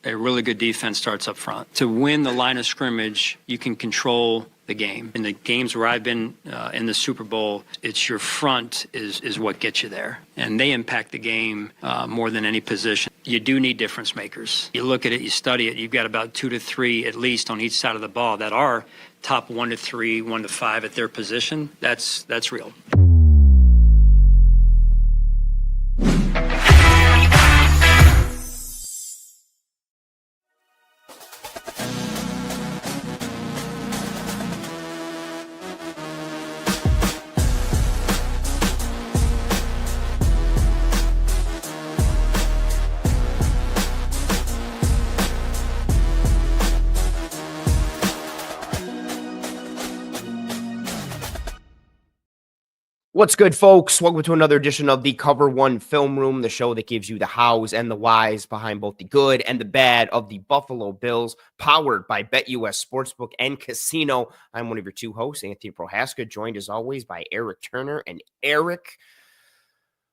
a really good defense starts up front. To win the line of scrimmage, you can control the game. In the games where I've been in the Super Bowl, it's your front is what gets you there. And they impact the game more than any position. You do need difference makers. You look at it, you study it, you've got about 2 to 3 at least on each side of the ball that are top 1 to 3, 1 to 5 at their position. That's real. What's good, folks? Welcome to another edition of the Cover One Film Room, the show that gives you the hows and the whys behind both the good and the bad of the Buffalo Bills, powered by BetUS Sportsbook and Casino. I'm one of your two hosts, Anthony Prohaska, joined as always by Eric Turner. And Eric,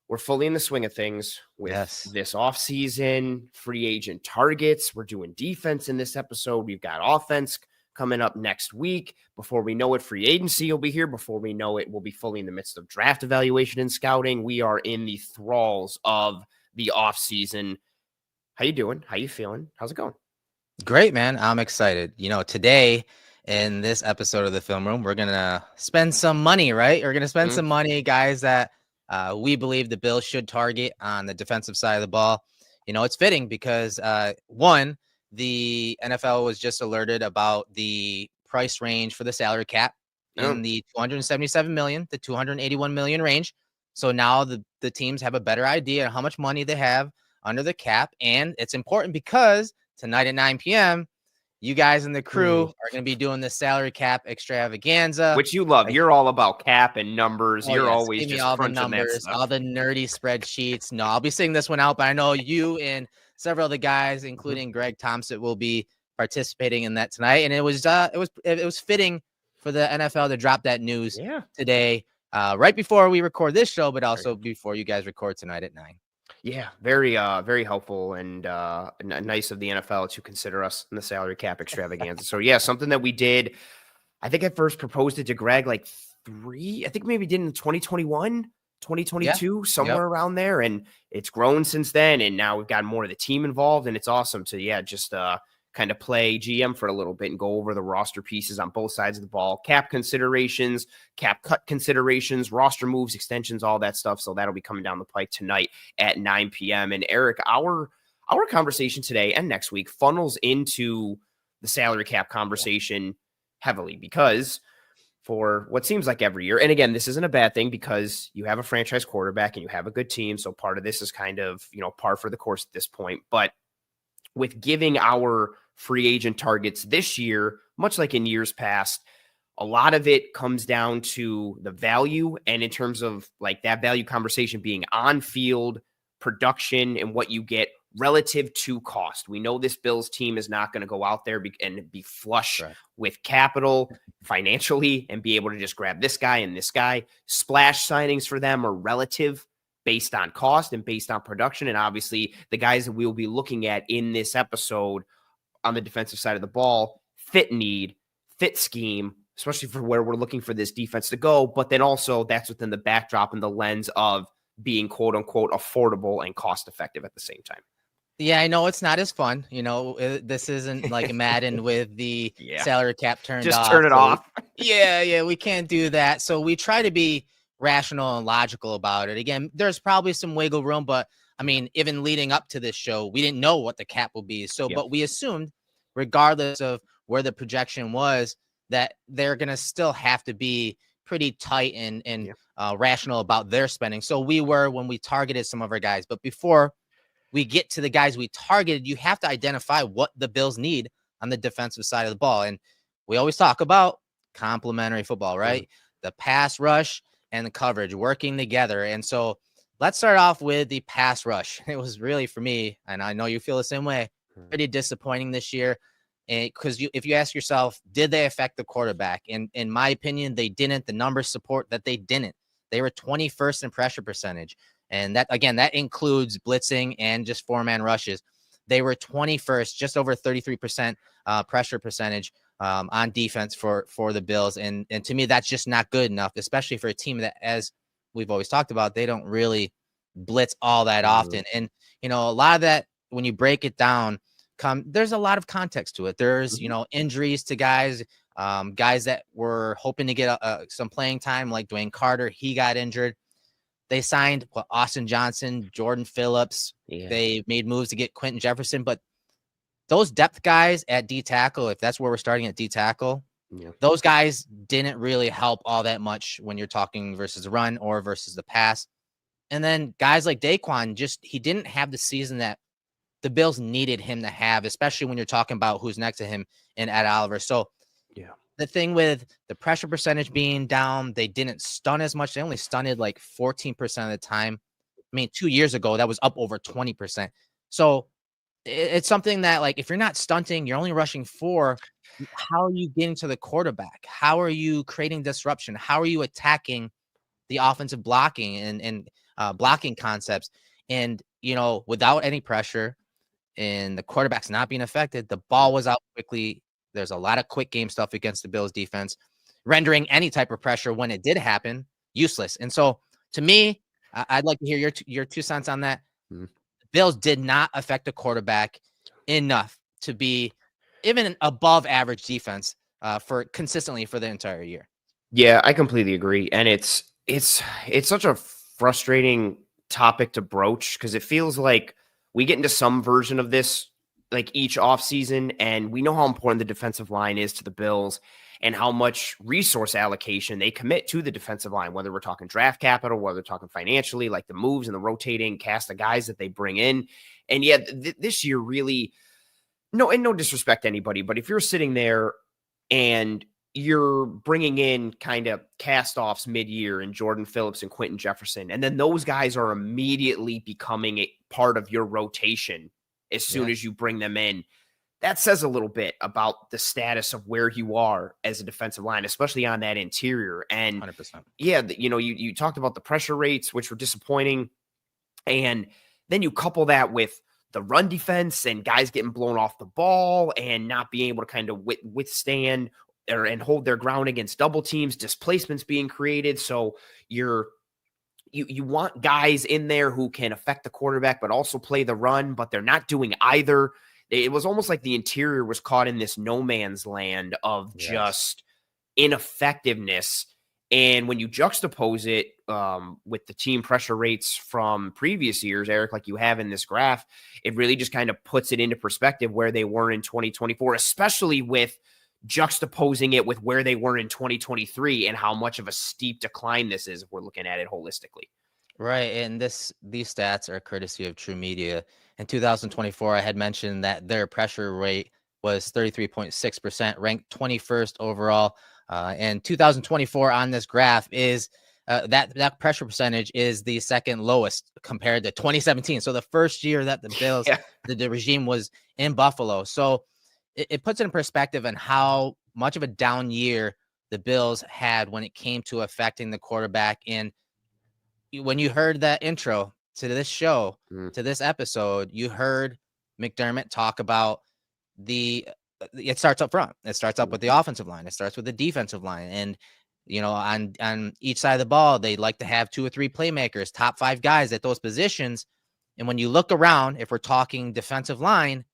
we're fully in the swing of things with this offseason, free agent targets. We're doing defense in this episode. We've got offense coming up next week. Before we know it, free agency will be here. Before we know it, we'll be fully in the midst of draft evaluation and scouting. We are in the thralls of the offseason. How you doing? How you feeling? How's it going? Great, man. I'm excited. You know, today in this episode of the Film Room, we're going to spend some money, right? We're going to spend some money, guys, that we believe the Bills should target on the defensive side of the ball. You know, it's fitting because, one, the NFL was just alerted about the price range for the salary cap in the $277 million to $281 million range. So now the teams have a better idea of how much money they have under the cap. And it's important because tonight at 9 p.m., you guys in the crew are going to be doing the salary cap extravaganza, which you love. You're all about cap and numbers. You're always give me just all the crunching numbers, that stuff. all the nerdy spreadsheets. No, I'll be sitting this one out, but I know you and several of the guys, including Greg Thompson, will be participating in that tonight. And it was fitting for the NFL to drop that news today, right before we record this show, but also before you guys record tonight at 9. Yeah, very helpful and nice of the NFL to consider us in the salary cap extravaganza. So yeah, something that we did. I think I first proposed it to Greg like I think maybe did in 2021, 2022, somewhere around there. And it's grown since then. And now we've got more of the team involved, and it's awesome to, just kind of play GM for a little bit and go over the roster pieces on both sides of the ball, cap considerations, cap cut considerations, roster moves, extensions, all that stuff. So that'll be coming down the pike tonight at 9 p.m. And Eric, our conversation today and next week funnels into the salary cap conversation heavily because for what seems like every year, and again, this isn't a bad thing because you have a franchise quarterback and you have a good team. So part of this is kind of, par for the course at this point. But with giving our free agent targets this year, much like in years past, a lot of it comes down to the value. And in terms of like that value conversation being on field production and what you get relative to cost. We know this Bills team is not going to go out there and be flush with capital financially and be able to just grab this guy and this guy. Splash signings for them are relative based on cost and based on production. And obviously the guys that we will be looking at in this episode on the defensive side of the ball fit need, fit scheme, especially for where we're looking for this defense to go. But then also that's within the backdrop and the lens of being quote unquote affordable and cost effective at the same time. Yeah, I know it's not as fun. This isn't like Madden with the salary cap turned off. Just turn it off. Yeah, we can't do that. So we try to be rational and logical about it. Again, there's probably some wiggle room, but I mean, even leading up to this show, we didn't know what the cap will be. So, but we assumed, regardless of where the projection was, that they're going to still have to be pretty tight and rational about their spending. So we were when we targeted some of our guys. But before we get to the guys we targeted, you have to identify what the Bills need on the defensive side of the ball. And we always talk about complementary football, right? The pass rush and the coverage working together. And so let's start off with the pass rush. It was really, for me, and I know you feel the same way, pretty disappointing this year. Because if you ask yourself, did they affect the quarterback? And in my opinion, they didn't. The numbers support that they didn't. They were 21st in pressure percentage. And that, again, that includes blitzing and just 4-man rushes. They were 21st, just over 33% pressure percentage on defense for the Bills. And to me, that's just not good enough, especially for a team that, as we've always talked about, they don't really blitz all that often. And, a lot of that, when you break it down, there's a lot of context to it. There's, injuries to guys, guys that were hoping to get some playing time, like Dwayne Carter. He got injured. They signed Austin Johnson, Jordan Phillips. Yeah. They made moves to get Quentin Jefferson, but those depth guys at D tackle, if that's where we're starting at D tackle, those guys didn't really help all that much when you're talking versus the run or versus the pass. And then guys like Daquan, he didn't have the season that the Bills needed him to have, especially when you're talking about who's next to him in Ed Oliver. So the thing with the pressure percentage being down, they didn't stun as much. They only stunted like 14% of the time. I mean, 2 years ago, that was up over 20%. So it's something that, like, if you're not stunting, you're only rushing 4. How are you getting to the quarterback? How are you creating disruption? How are you attacking the offensive blocking and blocking concepts? And, without any pressure and the quarterback's not being affected, the ball was out quickly. There's a lot of quick game stuff against the Bills defense, rendering any type of pressure when it did happen useless. And so, to me, I'd like to hear your 2 cents on that. The Bills did not affect the quarterback enough to be even an above average defense for consistently for the entire year. Yeah, I completely agree. And it's such a frustrating topic to broach, because it feels like we get into some version of this like each offseason, and we know how important the defensive line is to the Bills and how much resource allocation they commit to the defensive line, whether we're talking draft capital, whether we're talking financially, like the moves and the rotating cast of guys that they bring in. And yet this year really, no disrespect to anybody, but if you're sitting there and you're bringing in kind of cast-offs mid-year and Jordan Phillips and Quentin Jefferson, and then those guys are immediately becoming a part of your rotation as soon as you bring them in, that says a little bit about the status of where you are as a defensive line, especially on that interior. And 100%. You talked about the pressure rates, which were disappointing. And then you couple that with the run defense and guys getting blown off the ball and not being able to kind of withstand and hold their ground against double teams, displacements being created. So you want guys in there who can affect the quarterback, but also play the run, but they're not doing either. It was almost like the interior was caught in this no man's land of just ineffectiveness. And when you juxtapose it with the team pressure rates from previous years, Eric, like you have in this graph, it really just kind of puts it into perspective where they were in 2024, especially with juxtaposing it with where they were in 2023 and how much of a steep decline this is if we're looking at it holistically. Right. And these stats are courtesy of True Media. In 2024, I had mentioned that their pressure rate was 33.6%, ranked 21st overall. And 2024 on this graph is that pressure percentage is the second lowest compared to 2017. So the first year that the Bills, the regime was in Buffalo. So it puts it in perspective on how much of a down year the Bills had when it came to affecting the quarterback. And when you heard that intro to this show, to this episode, you heard McDermott talk about it starts up front. It starts up with the offensive line. It starts with the defensive line. And, on each side of the ball, they like to have 2 or 3 playmakers, top 5 guys at those positions. And when you look around, if we're talking defensive line,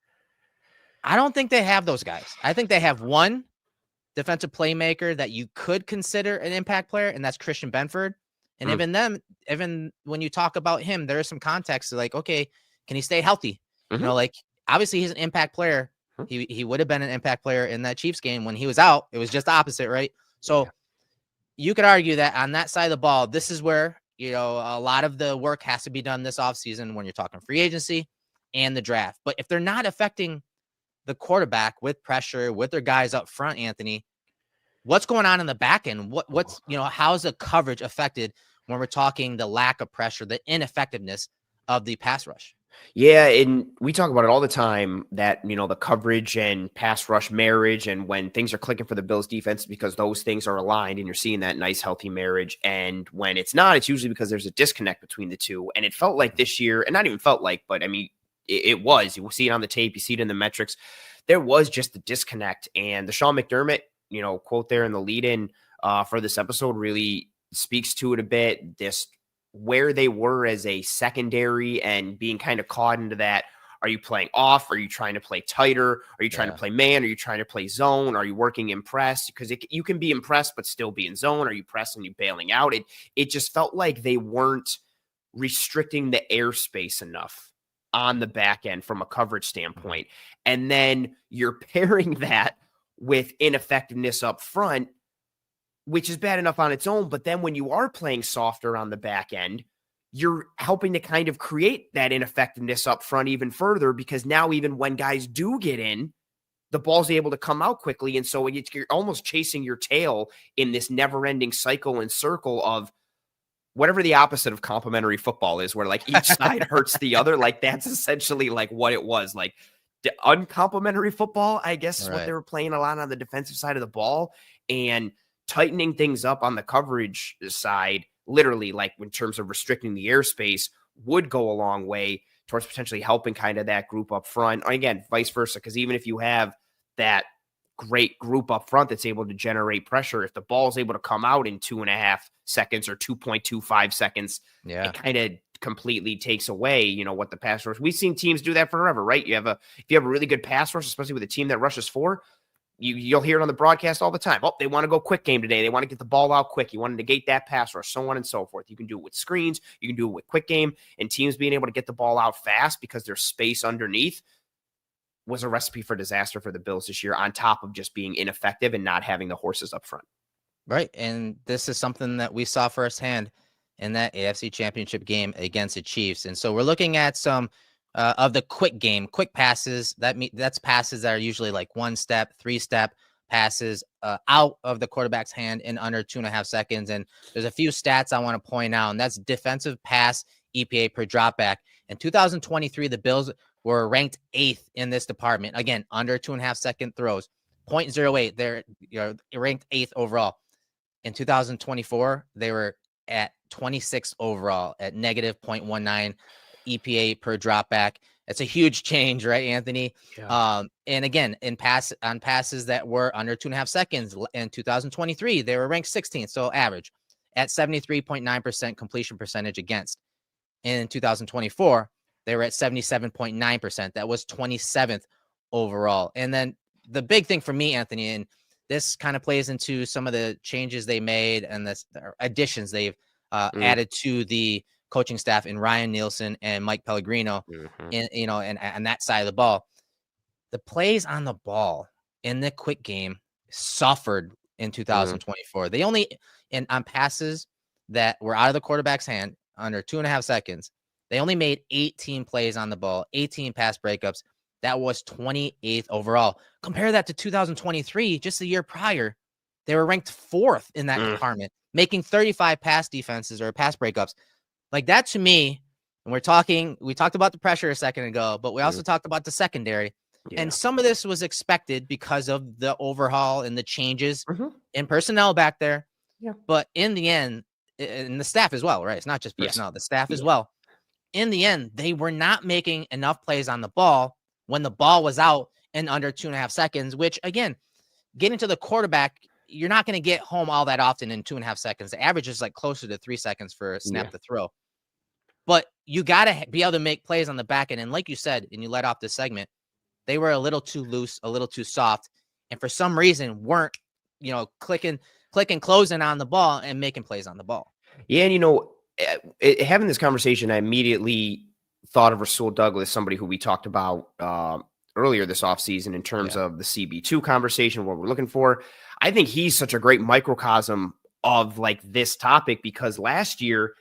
I don't think they have those guys. I think they have one defensive playmaker that you could consider an impact player, and that's Christian Benford. And even when you talk about him, there is some context to like, okay, can he stay healthy? Like obviously he's an impact player. He would have been an impact player in that Chiefs game. When he was out, it was just the opposite, right? So you could argue that on that side of the ball, this is where, a lot of the work has to be done this offseason when you're talking free agency and the draft. But if they're not affecting the quarterback with pressure, with their guys up front, Anthony, what's going on in the back end? What's how's the coverage affected when we're talking the lack of pressure, the ineffectiveness of the pass rush? Yeah, and we talk about it all the time that, the coverage and pass rush marriage, and when things are clicking for the Bills defense, because those things are aligned and you're seeing that nice, healthy marriage. And when it's not, it's usually because there's a disconnect between the two. And it felt like this year, and not even felt like, but I mean, it was. You see it on the tape. You see it in the metrics. There was just a disconnect. And the Sean McDermott, quote there in the lead-in for this episode really speaks to it a bit. This where they were as a secondary and being kind of caught into that. Are you playing off? Are you trying to play tighter? Are you trying to play man? Are you trying to play zone? Are you working in press? Because you can be impressed but still be in zone. Are you pressing? You bailing out? It just felt like they weren't restricting the airspace enough on the back end from a coverage standpoint. And then you're pairing that with ineffectiveness up front, which is bad enough on its own. But then when you are playing softer on the back end, you're helping to kind of create that ineffectiveness up front even further, because now even when guys do get in, the ball's able to come out quickly. And so you're almost chasing your tail in this never-ending cycle and circle of whatever the opposite of complementary football is, where like each side hurts the other. Like that's essentially like what it was. Like the uncomplimentary football, I guess, is what they were playing a lot on the defensive side of the ball, and tightening things up on the coverage side, literally like in terms of restricting the airspace, would go a long way towards potentially helping kind of that group up front. Again, vice versa, because even if you have that great group up front that's able to generate pressure, if the ball is able to come out in 2.5 seconds or 2.25 seconds, it kind of completely takes away, what the pass rush. We've seen teams do that forever, right? If you have a really good pass rush, especially with a team that rushes 4, you'll hear it on the broadcast all the time. Oh, they want to go quick game today. They want to get the ball out quick. You want to negate that pass rush, so on and so forth. You can do it with screens. You can do it with quick game. And teams being able to get the ball out fast because there's space underneath was a recipe for disaster for the Bills this year, on top of just being ineffective and not having the horses up front. Right. And this is something that we saw firsthand in that AFC Championship game against the Chiefs. And so we're looking at some of the quick passes. That's passes that are usually like 1-step, 3-step passes out of the quarterback's hand in under 2.5 seconds. And there's a few stats I want to point out, and that's defensive pass EPA per dropback. In 2023, the Bills were ranked 8th in this department. Again, under 2.5 second throws, 0.08. They're ranked 8th overall. In 2024, they were at 26th overall at negative 0.19 EPA per dropback. It's a huge change, right, Anthony? Yeah. And again, on passes that were under 2.5 seconds in 2023, they were ranked 16th, so average, at 73.9% completion percentage against. In 2024, they were at 77.9%. That was 27th overall. And then the big thing for me, Anthony, and this kind of plays into some of the changes they made and the additions they've added to the coaching staff in Ryan Nielsen and Mike Pellegrino, and that side of the ball. The plays on the ball in the quick game suffered in 2024. They only, on passes that were out of the quarterback's hand under 2.5 seconds, they only made 18 plays on the ball, 18 pass breakups. That was 28th overall. Compare that to 2023, just a year prior. They were ranked 4th in that department, making 35 pass defenses or pass breakups. Like that to me, and we talked about the pressure a second ago, but we also talked about the secondary. Yeah. And some of this was expected because of the overhaul and the changes in personnel back there. Yeah. But in the end, and the staff as well, right? It's not just personnel, the staff as well. In the end, they were not making enough plays on the ball when the ball was out in under 2.5 seconds, which again, getting to the quarterback, you're not going to get home all that often in 2.5 seconds. The average is like closer to 3 seconds for a snap to throw. But you got to be able to make plays on the back end. And like you said, and you let off this segment, they were a little too loose, a little too soft. And for some reason weren't, clicking, closing on the ball and making plays on the ball. Yeah. And, having this conversation, I immediately thought of Rasul Douglas, somebody who we talked about earlier this offseason in terms of the CB2 conversation, what we're looking for. I think he's such a great microcosm of like this topic, because last year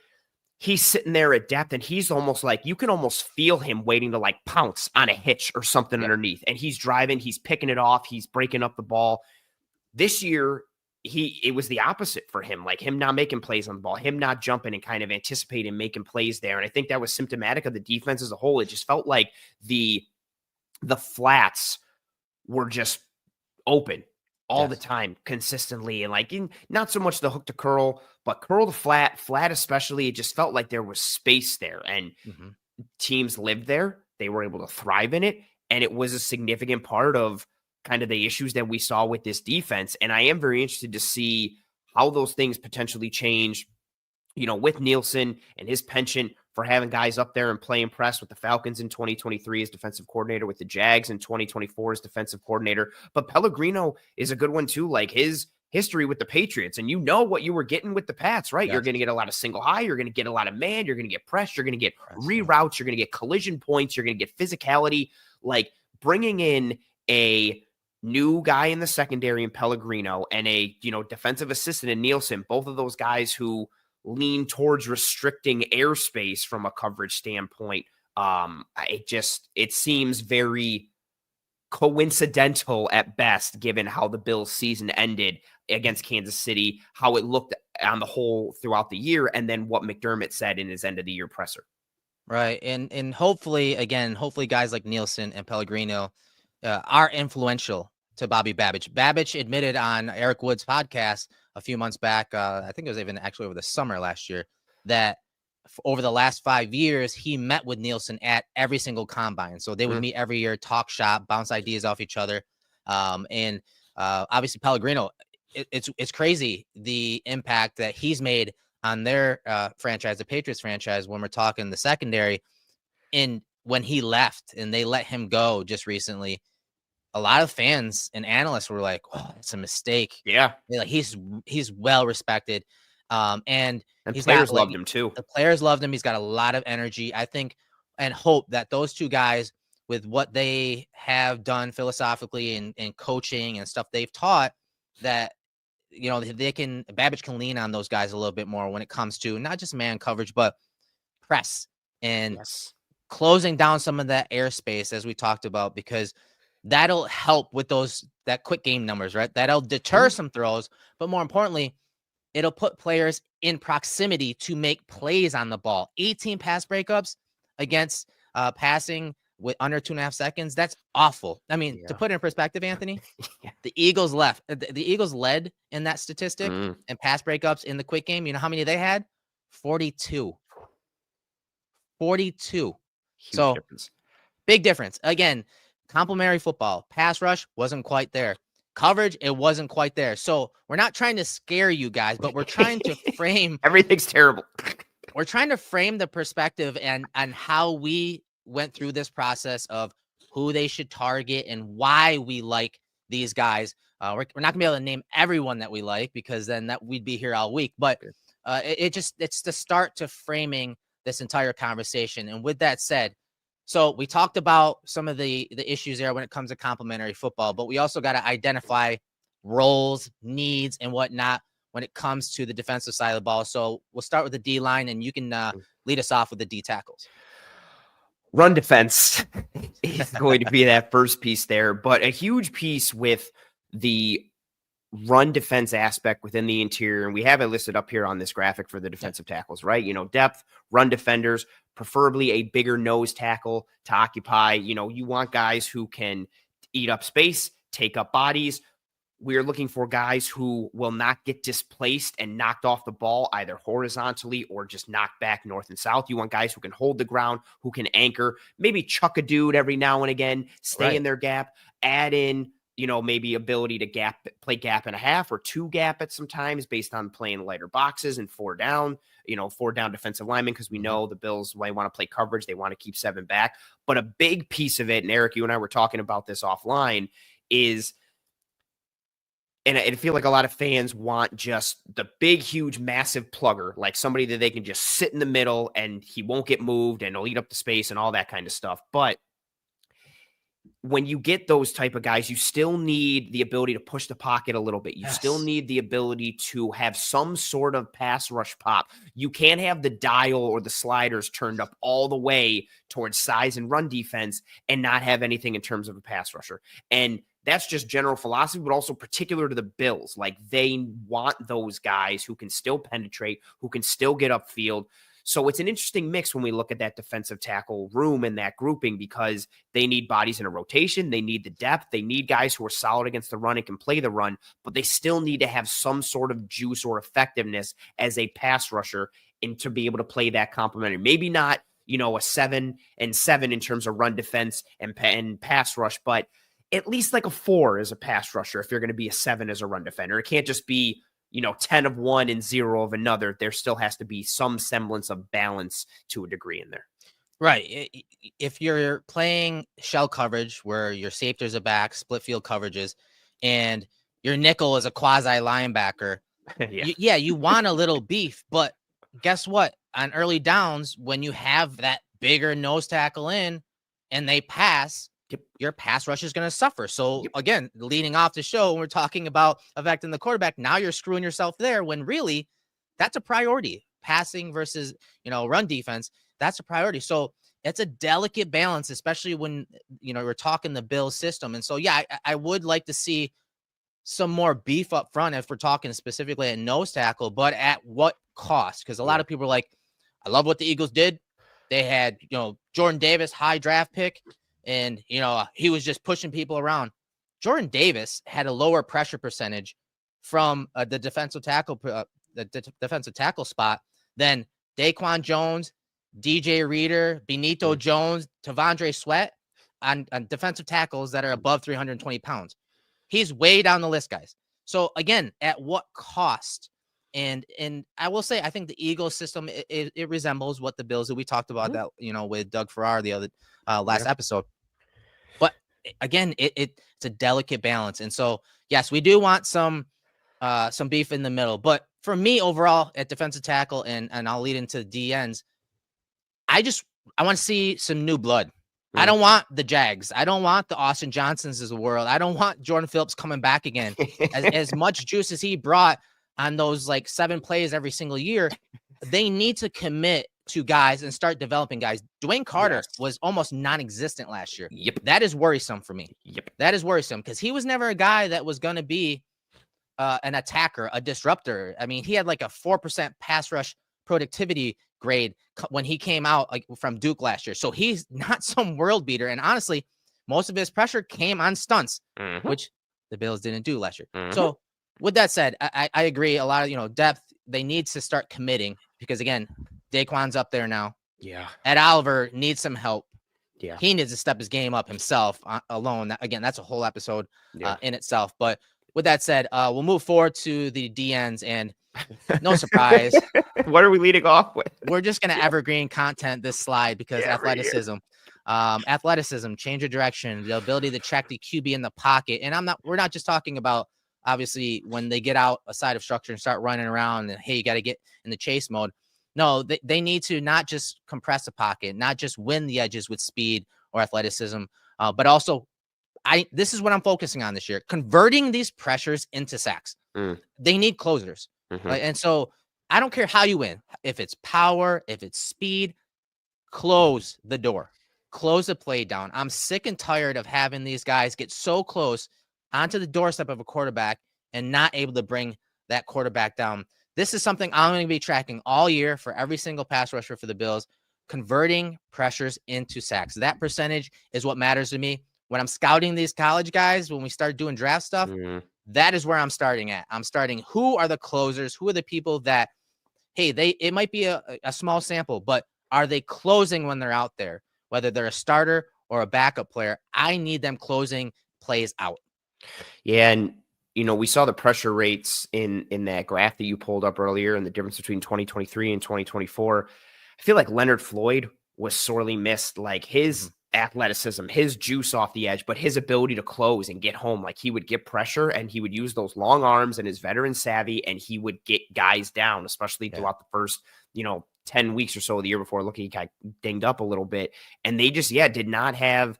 he's sitting there at depth and he's almost like, you can almost feel him waiting to like pounce on a hitch or something underneath. And he's driving, he's picking it off, he's breaking up the ball. This year, it was the opposite for him, like him not making plays on the ball, him not jumping and kind of anticipating making plays there. And I think that was symptomatic of the defense as a whole. It just felt like the flats were just open all the time, consistently. And like not so much the hook to curl, but curl to flat especially. It just felt like there was space there, and teams lived there. they were able to thrive in it. And it was a significant part of kind of the issues that we saw with this defense. And I am very interested to see how those things potentially change, with Nielsen and his penchant for having guys up there and playing press with the Falcons in 2023 as defensive coordinator, with the Jags in 2024 as defensive coordinator. But Pellegrino is a good one too, like his history with the Patriots. And what you were getting with the Pats, right? Yes. You're going to get a lot of single high. You're going to get a lot of man. You're going to get press. You're going to get reroutes. You're going to get collision points. You're going to get physicality. Like bringing in a new guy in the secondary in Pellegrino and a, defensive assistant in Nielsen, both of those guys who lean towards restricting airspace from a coverage standpoint. It seems very coincidental at best, given how the Bills season ended against Kansas City, how it looked on the whole throughout the year, and then what McDermott said in his end of the year presser. Right. And hopefully guys like Nielsen and Pellegrino are influential to Bobby Babich. Babich admitted on Eric Wood's podcast a few months back, I think it was even actually over the summer last year, that over the last 5 years, he met with Nielsen at every single combine. So they would meet every year, talk shop, bounce ideas off each other. And obviously Pellegrino, it's crazy the impact that he's made on their franchise, the Patriots franchise, when we're talking the secondary. And when he left and they let him go just recently, a lot of fans and analysts were like, "Oh, it's a mistake." Yeah, like he's well respected, and players loved him too. The players loved him. He's got a lot of energy. I think and hope that those two guys, with what they have done philosophically and coaching and stuff they've taught, that Babich can lean on those guys a little bit more when it comes to not just man coverage, but press and closing down some of that airspace, as we talked about, because that'll help with that quick game numbers, right? That'll deter some throws, but more importantly, it'll put players in proximity to make plays on the ball. 18 pass breakups against passing with under 2.5 seconds. That's awful. I mean, to put it in perspective, Anthony, the Eagles led in that statistic and pass breakups in the quick game. You know how many they had? 42. 42. Huge difference. Big difference. Again, complementary football. Pass rush wasn't quite there. Coverage, it wasn't quite there. So we're not trying to scare you guys, but we're trying to frame everything's terrible. We're trying to frame the perspective and how we went through this process of who they should target and why we like these guys. We're not gonna be able to name everyone that we like, because then we'd be here all week. But it's the start to framing this entire conversation. And with that said, so we talked about some of the issues there when it comes to complementary football, but we also got to identify roles, needs, and whatnot when it comes to the defensive side of the ball. So we'll start with the D line, and you can lead us off with the D tackles. Run defense is going to be that first piece there, but a huge piece with the run defense aspect within the interior. And we have it listed up here on this graphic for the defensive tackles, right? Depth, run defenders, preferably a bigger nose tackle to occupy. You want guys who can eat up space, take up bodies. We're looking for guys who will not get displaced and knocked off the ball, either horizontally or just knocked back north and south. You want guys who can hold the ground, who can anchor, maybe chuck a dude every now and again, stay in their gap, add in, maybe ability to play gap and a half or 2 gap at some times based on playing lighter boxes and 4 down defensive linemen, because we know the Bills, when they want to play coverage, they want to keep 7 back. But a big piece of it, and Eric, you and I were talking about this offline, is, and I feel like a lot of fans want just the big, huge, massive plugger, like somebody that they can just sit in the middle and he won't get moved and he'll eat up the space and all that kind of stuff. But when you get those type of guys, you still need the ability to push the pocket a little bit. You still need the ability to have some sort of pass rush pop. You can't have the dial or the sliders turned up all the way towards size and run defense and not have anything in terms of a pass rusher. And that's just general philosophy, but also particular to the Bills. Like, they want those guys who can still penetrate, who can still get upfield. So it's an interesting mix when we look at that defensive tackle room and that grouping, because they need bodies in a rotation. They need the depth. They need guys who are solid against the run and can play the run, but they still need to have some sort of juice or effectiveness as a pass rusher and to be able to play that complementary. Maybe not a 7-7 in terms of run defense and pass rush, but at least like a 4 as a pass rusher if you're going to be a 7 as a run defender. It can't just be 10 of one and 0 of another. There still has to be some semblance of balance to a degree in there. Right. If you're playing shell coverage where your safeties are back, split field coverages, and your nickel is a quasi linebacker, you want a little beef. But guess what? On early downs, when you have that bigger nose tackle in and they pass, your pass rush is going to suffer. So again, leading off the show, when we're talking about affecting the quarterback, now you're screwing yourself there when really that's a priority. Passing versus, run defense, that's a priority. So it's a delicate balance, especially when, we're talking the Bills system. And so, I would like to see some more beef up front if we're talking specifically at nose tackle, but at what cost? Because a lot of people are like, I love what the Eagles did. They had, Jordan Davis, high draft pick, and, he was just pushing people around. Jordan Davis had a lower pressure percentage from the defensive tackle spot than Daquan Jones, DJ Reader, Benito Jones, Tavondre Sweat on defensive tackles that are above 320 pounds. He's way down the list, guys. So again, at what cost? And I will say, I think the Eagles system, it resembles what the Bills that we talked about that, with Doug Farrar the other last episode. But again, it's a delicate balance. And so, yes, we do want some beef in the middle. But for me overall at defensive tackle, and I'll lead into DNs, I want to see some new blood. I don't want the Jags. I don't want the Austin Johnsons of the world. I don't want Jordan Phillips coming back again. As much juice as he brought on those 7 plays every single year, they need to commit to guys and start developing guys. Dwayne Carter was almost non-existent last year. Yep. That is worrisome for me. Yep. That is worrisome because he was never a guy that was going to be an attacker, a disruptor. I mean, he had a 4% pass rush productivity grade when he came out from Duke last year. So he's not some world beater. And honestly, most of his pressure came on stunts, which the Bills didn't do last year. So with that said, I agree. A lot of, depth, they need to start committing because again, Daquan's up there now. Yeah. Ed Oliver needs some help. Yeah. He needs to step his game up himself alone. Again, that's a whole episode in itself. But with that said, we'll move forward to the DNs and no surprise. What are we leading off with? We're just going to evergreen content this slide because athleticism, change of direction, the ability to track the QB in the pocket. And we're not just talking about obviously when they get out a side of structure and start running around and, hey, you got to get in the chase mode. No, they need to not just compress the pocket, not just win the edges with speed or athleticism, but also this is what I'm focusing on this year, converting these pressures into sacks. They need closers. And so I don't care how you win, if it's power, if it's speed, close the door, close the play down. I'm sick and tired of having these guys get so close onto the doorstep of a quarterback and not able to bring that quarterback down. This is something I'm going to be tracking all year for every single pass rusher for the Bills, converting pressures into sacks. That percentage is what matters to me. When I'm scouting these college guys, when we start doing draft stuff, that is where I'm starting at. I'm starting who are the closers, who are the people that, hey, it might be a small sample, but are they closing when they're out there? Whether they're a starter or a backup player, I need them closing plays out. Yeah, and we saw the pressure rates in that graph that you pulled up earlier and the difference between 2023 and 2024. I feel like Leonard Floyd was sorely missed, his athleticism, his juice off the edge, but his ability to close and get home. He would get pressure and he would use those long arms and his veteran savvy, and he would get guys down, especially throughout the first, 10 weeks or so of the year before looking kind of dinged up a little bit. And they just, did not have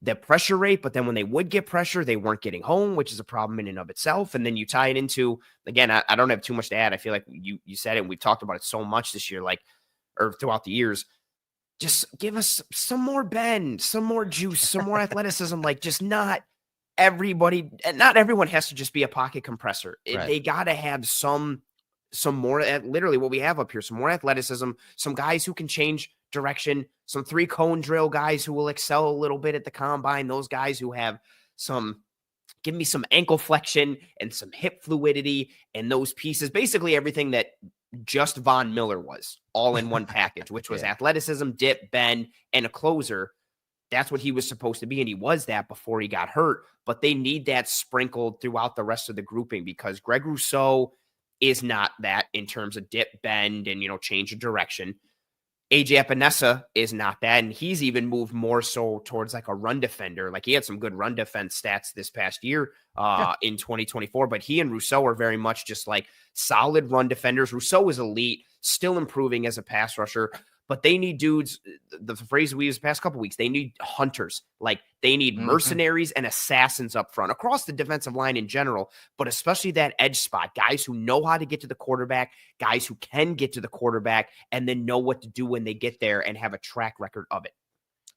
the pressure rate, but then when they would get pressure, they weren't getting home, which is a problem in and of itself. And then you tie it into, again, I don't have too much to add. I feel like you said it, and we've talked about it so much this year, or throughout the years. Just give us some more bend, some more juice, some more athleticism. Just not everyone has to just be a pocket compressor. They got to have some more, literally what we have up here, some more athleticism, some guys who can change direction, some 3-cone drill guys who will excel a little bit at the combine, those guys who have give me some ankle flexion and some hip fluidity and those pieces, basically everything that just Von Miller was all in one package, which was athleticism, dip, bend, and a closer. That's what he was supposed to be, and he was that before he got hurt. But they need that sprinkled throughout the rest of the grouping because Greg Rousseau is not that in terms of dip, bend, and, change of direction. AJ Epinesa is not that, and he's even moved more so towards like a run defender. Like he had some good run defense stats this past year in 2024, but he and Rousseau are very much just like solid run defenders. Rousseau is elite, still improving as a pass rusher, but they need dudes. The phrase we used the past couple weeks, they need hunters. Like they need mercenaries and assassins up front across the defensive line in general, but especially that edge spot, guys who know how to get to the quarterback, guys who can get to the quarterback and then know what to do when they get there and have a track record of it.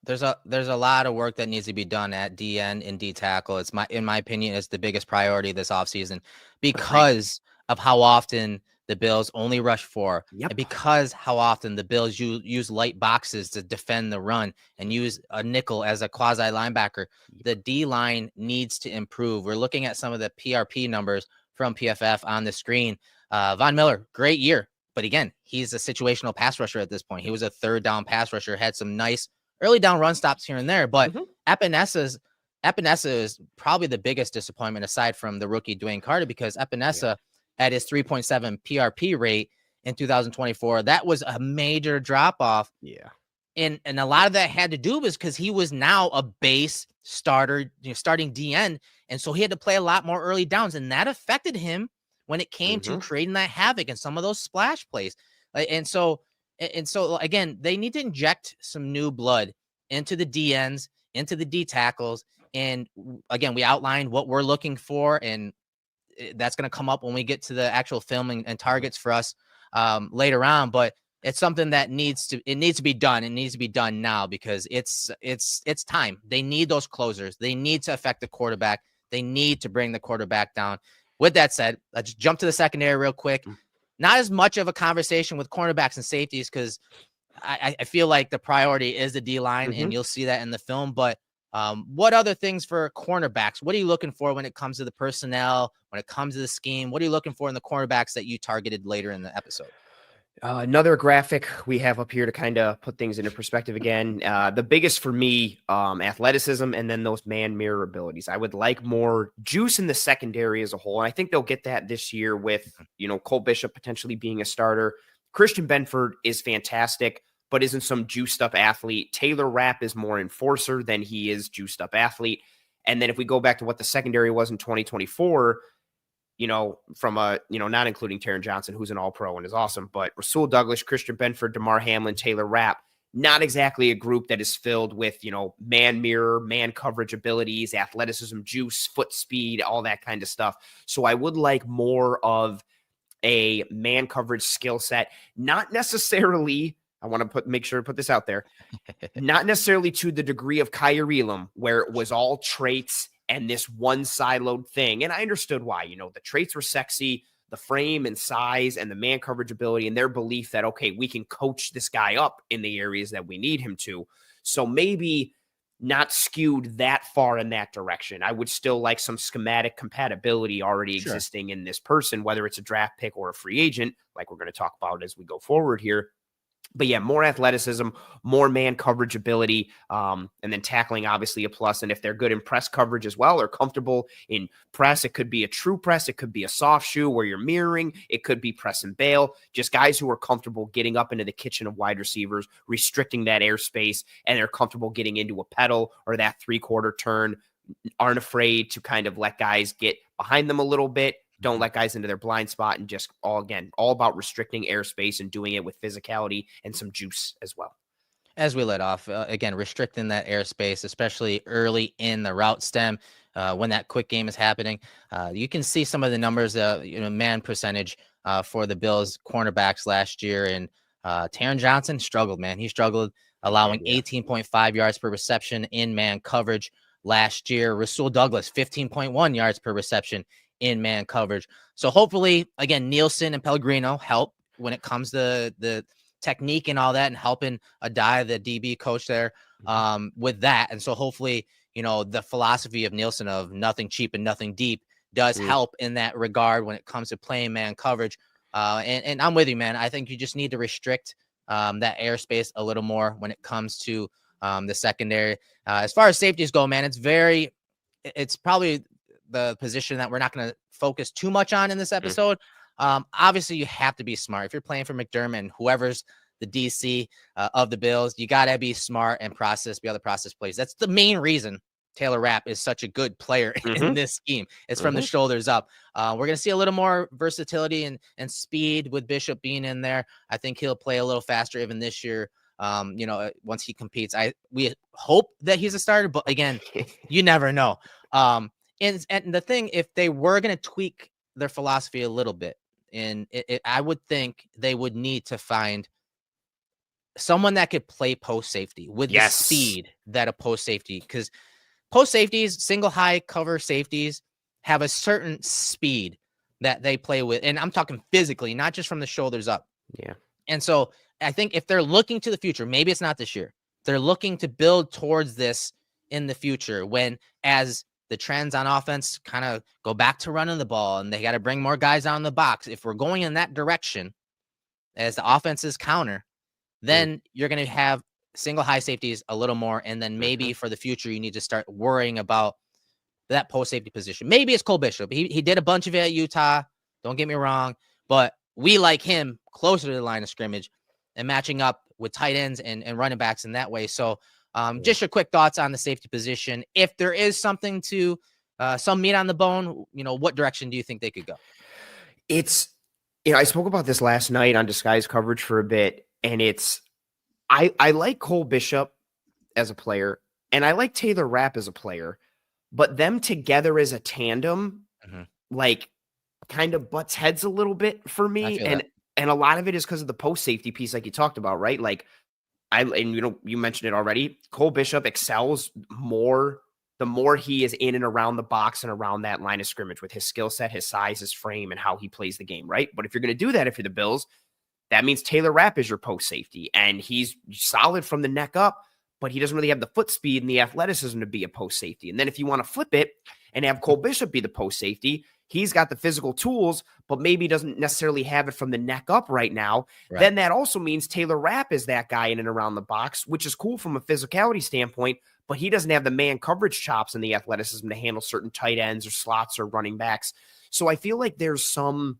There's a lot of work that needs to be done at DN and D tackle. In my opinion, it's the biggest priority this offseason because of how often the Bills only rush 4, and because how often the Bills use light boxes to defend the run and use a nickel as a quasi linebacker. The D line needs to improve. We're looking at some of the PRP numbers from PFF on the screen. Von Miller, great year, but again, he's a situational pass rusher at this point. He was a third down pass rusher, had some nice early down run stops here and there, but Epinesa is probably the biggest disappointment aside from the rookie Dwayne Carter because Epinesa at his 3.7 PRP rate in 2024, that was a major drop off. Yeah. And a lot of that had to do was because he was now a base starter, starting DN. And so he had to play a lot more early downs. And that affected him when it came to creating that havoc and some of those splash plays. And so again, they need to inject some new blood into the DNs, into the D tackles. And again, we outlined what we're looking for, and that's going to come up when we get to the actual filming and targets for us later on. But it's something that needs to be done. It needs to be done now because it's time. They need those closers. They need to affect the quarterback. They need to bring the quarterback down. With that said, let's jump to the secondary real quick. Not as much of a conversation with cornerbacks and safeties because I feel like the priority is the D line, and you'll see that in the film. But what other things for cornerbacks? What are you looking for when it comes to the personnel, when it comes to the scheme? What are you looking for in the cornerbacks that you targeted later in the episode? Another graphic we have up here to kind of put things into perspective again. The biggest for me, athleticism and then those man mirror abilities. I would like more juice in the secondary as a whole. And I think they'll get that this year with, Cole Bishop potentially being a starter. Christian Benford is fantastic, but isn't some juiced up athlete. Taylor Rapp is more enforcer than he is juiced up athlete. And then if we go back to what the secondary was in 2024, from not including Taron Johnson, who's an all-pro and is awesome, but Rasul Douglas, Christian Benford, DeMar Hamlin, Taylor Rapp, not exactly a group that is filled with, man mirror, man coverage abilities, athleticism, juice, foot speed, all that kind of stuff. So I would like more of a man coverage skill set, not necessarily, I want to make sure to put this out there, not necessarily to the degree of Kyrie Elam, where it was all traits and this one siloed thing. And I understood why, the traits were sexy, the frame and size and the man coverage ability and their belief that, okay, we can coach this guy up in the areas that we need him to. So maybe not skewed that far in that direction. I would still like some schematic compatibility already existing in this person, whether it's a draft pick or a free agent, like we're going to talk about as we go forward here. But yeah, more athleticism, more man coverage ability, and then tackling obviously a plus. And if they're good in press coverage as well, or comfortable in press, it could be a true press, it could be a soft shoe where you're mirroring, it could be press and bail. Just guys who are comfortable getting up into the kitchen of wide receivers, restricting that airspace, and they're comfortable getting into a pedal or that 3/4 turn, aren't afraid to kind of let guys get behind them a little bit. Don't let guys into their blind spot, and just all about restricting airspace and doing it with physicality and some juice as well. As we let off, again, restricting that airspace, especially early in the route stem when that quick game is happening. You can see some of the numbers, man percentage for the Bills cornerbacks last year. And Taron Johnson struggled, man. He struggled, allowing 18.5 yards per reception in man coverage last year. Rasul Douglas, 15.1 yards per reception in man coverage. So hopefully, again, Nielsen and Pellegrino help when it comes to the technique and all that, and helping Adai, the DB coach there, with that. And so hopefully, the philosophy of Nielsen of nothing cheap and nothing deep does help in that regard when it comes to playing man coverage. And I'm with you, man. I think you just need to restrict that airspace a little more when it comes to the secondary. As far as safeties go, man, it's probably the position that we're not going to focus too much on in this episode. Obviously, you have to be smart. If you're playing for McDermott and whoever's the DC of the Bills, you got to be smart and be able to process plays. That's the main reason Taylor Rapp is such a good player in this scheme. It's from the shoulders up. We're going to see a little more versatility and speed with Bishop being in there. I think he'll play a little faster even this year. Once he competes, we hope that he's a starter, but again, you never know. And the thing, if they were going to tweak their philosophy a little bit, I would think they would need to find someone that could play post safety with the speed that a post safety, because post safeties, single high cover safeties, have a certain speed that they play with. And I'm talking physically, not just from the shoulders up. Yeah. And so I think if they're looking to the future, maybe it's not this year, they're looking to build towards this in the future, when as the trends on offense kind of go back to running the ball and they got to bring more guys out in the box. If we're going in that direction as the offense's counter, then you're going to have single high safeties a little more. And then maybe for the future, you need to start worrying about that post safety position. Maybe it's Cole Bishop. He did a bunch of it at Utah. Don't get me wrong, but we like him closer to the line of scrimmage and matching up with tight ends and running backs in that way. So just your quick thoughts on the safety position. If there is something to some meat on the bone, what direction do you think they could go? I spoke about this last night on Disguise coverage for a bit, and I like Cole Bishop as a player, and I like Taylor Rapp as a player, but them together as a tandem, like kind of butts heads a little bit for me. And a lot of it is because of the post safety piece, like you talked about, right? Like you mentioned it already. Cole Bishop excels more the more he is in and around the box and around that line of scrimmage with his skill set, his size, his frame, and how he plays the game, right? But if you're going to do that, if you're the Bills, that means Taylor Rapp is your post safety, and he's solid from the neck up, but he doesn't really have the foot speed and the athleticism to be a post safety. And then if you want to flip it and have Cole Bishop be the post safety, he's got the physical tools, but maybe doesn't necessarily have it from the neck up right now. Right. Then that also means Taylor Rapp is that guy in and around the box, which is cool from a physicality standpoint, but he doesn't have the man coverage chops and the athleticism to handle certain tight ends or slots or running backs. So I feel like there's some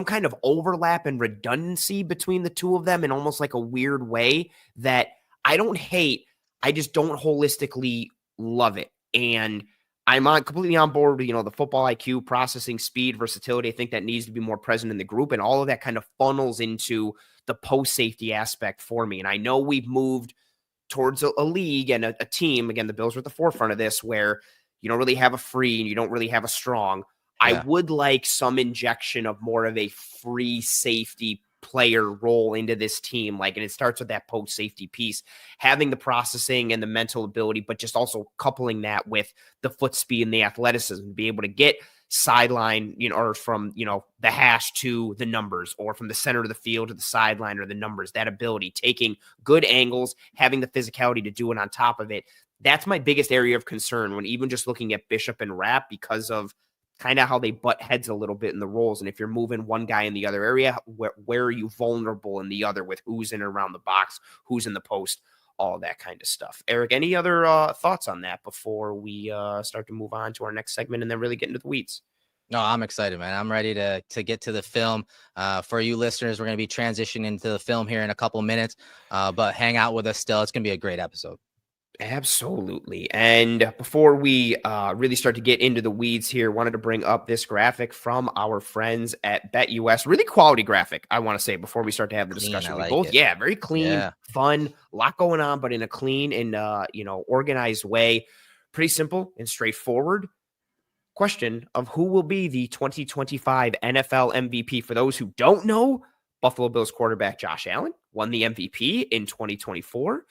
kind of overlap and redundancy between the two of them in almost like a weird way that I don't hate. I just don't holistically love it. And I'm completely on board with, the football IQ, processing speed, versatility. I think that needs to be more present in the group, and all of that kind of funnels into the post safety aspect for me. And I know we've moved towards a league and a team. Again, the Bills are at the forefront of this, where you don't really have a free and you don't really have a strong. Yeah. I would like some injection of more of a free safety player role into this team. And it starts with that post safety piece, having the processing and the mental ability, but just also coupling that with the foot speed and the athleticism to be able to get sideline, or from, the hash to the numbers, or from the center of the field to the sideline or the numbers, that ability, taking good angles, having the physicality to do it on top of it. That's my biggest area of concern when even just looking at Bishop and Rapp, because of kind of how they butt heads a little bit in the roles. And if you're moving one guy in the other area, where are you vulnerable in the other, with who's in and around the box, who's in the post, all that kind of stuff. Eric, any other thoughts on that before we start to move on to our next segment and then really get into the weeds? No, I'm excited, man. I'm ready to get to the film. For you listeners, we're going to be transitioning into the film here in a couple minutes, but hang out with us still. It's going to be a great episode. Absolutely. And before we really start to get into the weeds here, wanted to bring up this graphic from our friends at BetUS. Really quality graphic, I want to say, before we start to have the discussion. Very clean, fun, a lot going on, but in a clean and organized way. Pretty simple and straightforward. Question of who will be the 2025 NFL MVP. For those who don't know, Buffalo Bills quarterback Josh Allen won the MVP in 2024.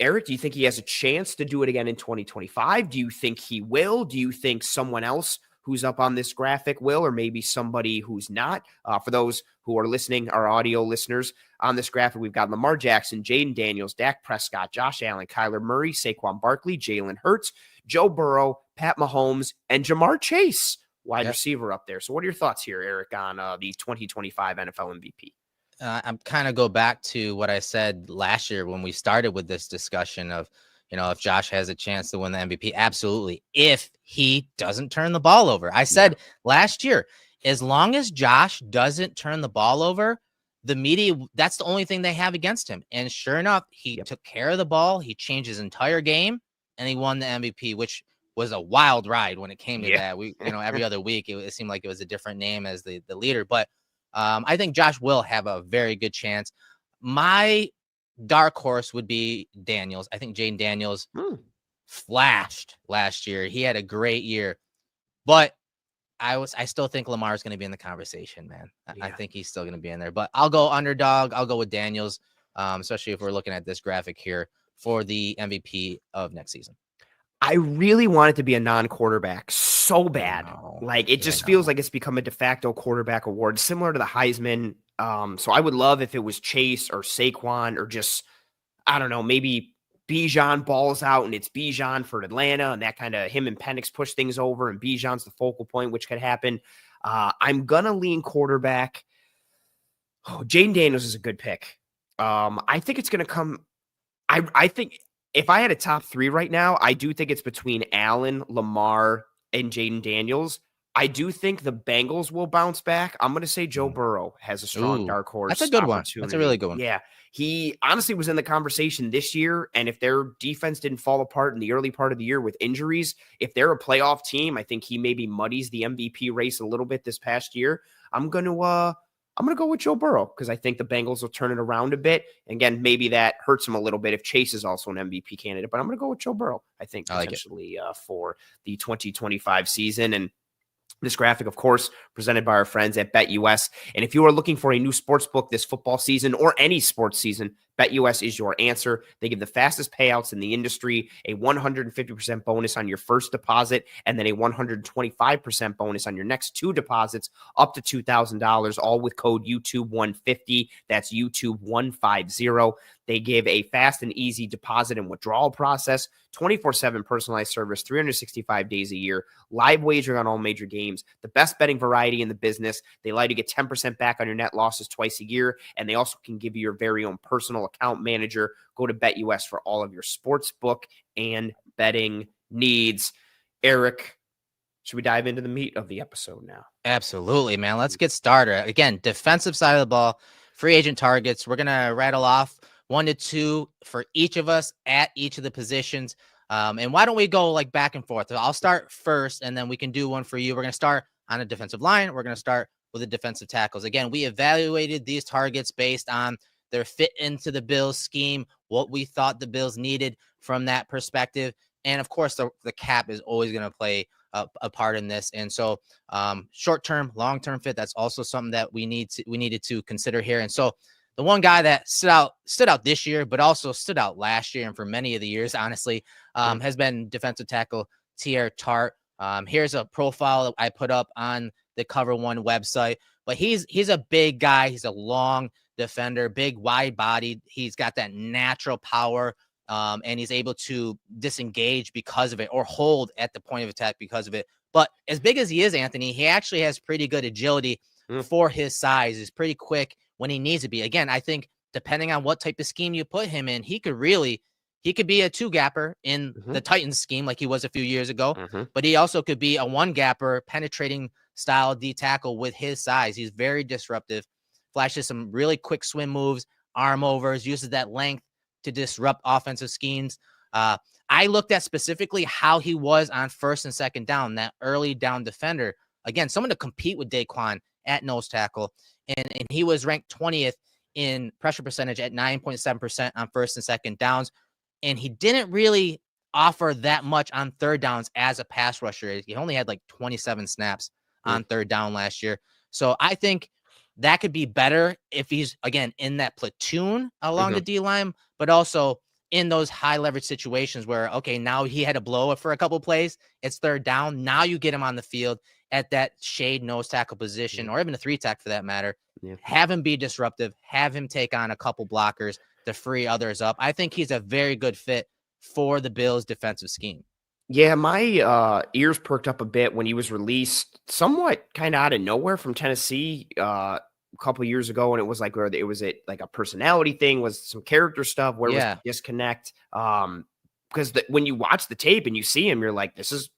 Eric, do you think he has a chance to do it again in 2025? Do you think he will? Do you think someone else who's up on this graphic will, or maybe somebody who's not? For those who are listening, our audio listeners, on this graphic, we've got Lamar Jackson, Jaden Daniels, Dak Prescott, Josh Allen, Kyler Murray, Saquon Barkley, Jalen Hurts, Joe Burrow, Pat Mahomes, and Jamar Chase wide receiver up there. So what are your thoughts here, Eric, on the 2025 NFL MVP? I'm kind of go back to what I said last year when we started with this discussion of, if Josh has a chance to win the MVP, absolutely. If he doesn't turn the ball over, I said last year, as long as Josh doesn't turn the ball over, the media, that's the only thing they have against him. And sure enough, he took care of the ball. He changed his entire game and he won the MVP, which was a wild ride when it came to that. We, every other week, it seemed like it was a different name as the leader, but I think Josh will have a very good chance. My dark horse would be Daniels. I think Jaden Daniels flashed last year. He had a great year, but I still think Lamar's going to be in the conversation, man. I think he's still going to be in there, but I'll go underdog. I'll go with Daniels, especially if we're looking at this graphic here for the MVP of next season. I really want it to be a non-quarterback so bad. Like it just feels like it's become a de facto quarterback award, similar to the Heisman. So I would love if it was Chase or Saquon or just, I don't know, maybe Bijan balls out and it's Bijan for Atlanta and that kind of him and Penix push things over and Bijan's the focal point, which could happen. I'm going to lean quarterback. Oh, Jaden Daniels is a good pick. I think it's going to come. I think if I had a top three right now, I do think it's between Allen, Lamar, and Jaden Daniels. I do think the Bengals will bounce back. I'm going to say Joe Burrow has a strong dark horse. That's a good one. That's a really good one. Yeah. He honestly was in the conversation this year. And if their defense didn't fall apart in the early part of the year with injuries, if they're a playoff team, I think he maybe muddies the MVP race a little bit this past year. I'm going to go with Joe Burrow because I think the Bengals will turn it around a bit. And again, maybe that hurts him a little bit if Chase is also an MVP candidate, but I'm going to go with Joe Burrow, I think, potentially for the 2025 season. And this graphic, of course, presented by our friends at BetUS. And if you are looking for a new sports book this football season or any sports season, BetUS is your answer. They give the fastest payouts in the industry, a 150% bonus on your first deposit, and then a 125% bonus on your next two deposits up to $2,000, all with code YouTube150. That's YouTube150. They give a fast and easy deposit and withdrawal process, 24/7 personalized service, 365 days a year, live wagering on all major games, the best betting variety in the business. They allow you to get 10% back on your net losses twice a year, and they also can give you your very own personal account manager. Go to BetUS for all of your sports book and betting needs. Eric, should we dive into the meat of the episode now? Absolutely, man. Let's get started. Again, defensive side of the ball, free agent targets. We're going to rattle off 1 to 2 for each of us at each of the positions. And why don't we go like back and forth? I'll start first, and then we can do one for you. We're going to start on a defensive line. We're going to start with the defensive tackles. Again, we evaluated these targets based on their fit into the Bills scheme, what we thought the Bills needed from that perspective. And of course, the cap is always going to play a part in this. And so short-term, long-term fit, that's also something that we needed to consider here. And so the one guy that stood out this year, but also stood out last year and for many of the years, honestly, has been defensive tackle Teair Tart. Here's a profile that I put up on the Cover One website, but he's a big guy. He's a long defender, big, wide bodied. He's got that natural power, and he's able to disengage because of it or hold at the point of attack because of it. But as big as he is, Anthony, he actually has pretty good agility for his size. He's pretty quick when he needs to be. Again, I think depending on what type of scheme you put him in, he could be a 2-gapper in the Titans scheme like he was a few years ago, but he also could be a 1-gapper penetrating style D tackle with his size. He's very disruptive, flashes some really quick swim moves, arm overs, uses that length to disrupt offensive schemes. I looked at specifically how he was on first and second down, that early down defender. Again, someone to compete with Daquan at nose tackle. And he was ranked 20th in pressure percentage at 9.7% on first and second downs. And he didn't really offer that much on third downs as a pass rusher. He only had like 27 snaps on third down last year. So I think that could be better if he's, again, in that platoon along the D-line, but also in those high leverage situations where, okay, now he had a blow for a couple plays. It's third down. Now you get him on the field at that shade nose tackle position, or even a 3-tack for that matter. Have him be disruptive, have him take on a couple blockers to free others up. I think he's a very good fit for the Bills defensive scheme. Yeah, my ears perked up a bit when he was released, somewhat kind of out of nowhere from Tennessee a couple years ago, and it was like where it was like a personality thing, was some character stuff. Where was the Yeah, disconnect? Because when you watch the tape and you see him, you're like, this is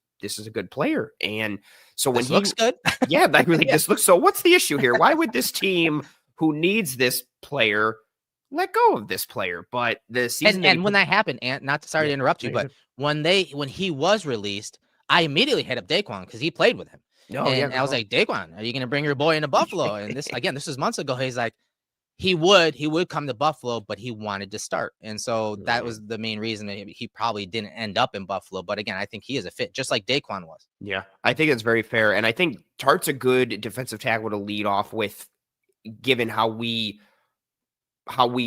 a good player. And so when this looks good. yeah, like really, Yeah. this looks. So what's the issue here? Why would this team who needs this player let go of this player? But the season that he And when put, that happened, and not sorry yeah, to interrupt no, you, you're but good. when he was released, I immediately hit up Daquan because he played with him. No, yeah, And good I was call. like, Daquan, are you gonna bring your boy into Buffalo? And this is months ago. He's like, he would come to Buffalo, but he wanted to start. And so that Mm. was the main reason that he probably didn't end up in Buffalo. But again, I think he is a fit, just like Daquan was. Yeah, I think it's very fair, and I think Tart's a good defensive tackle to lead off with, given how we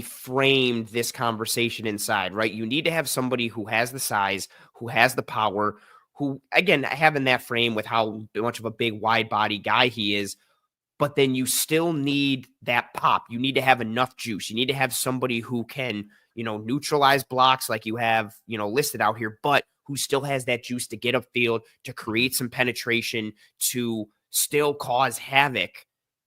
framed this conversation inside, right? You need to have somebody who has the size, who has the power, who, again, having that frame with how much of a big wide body guy he is, but then you still need that pop. You need to have enough juice. You need to have somebody who can, neutralize blocks like you have, listed out here, but who still has that juice to get upfield, to create some penetration, to still cause havoc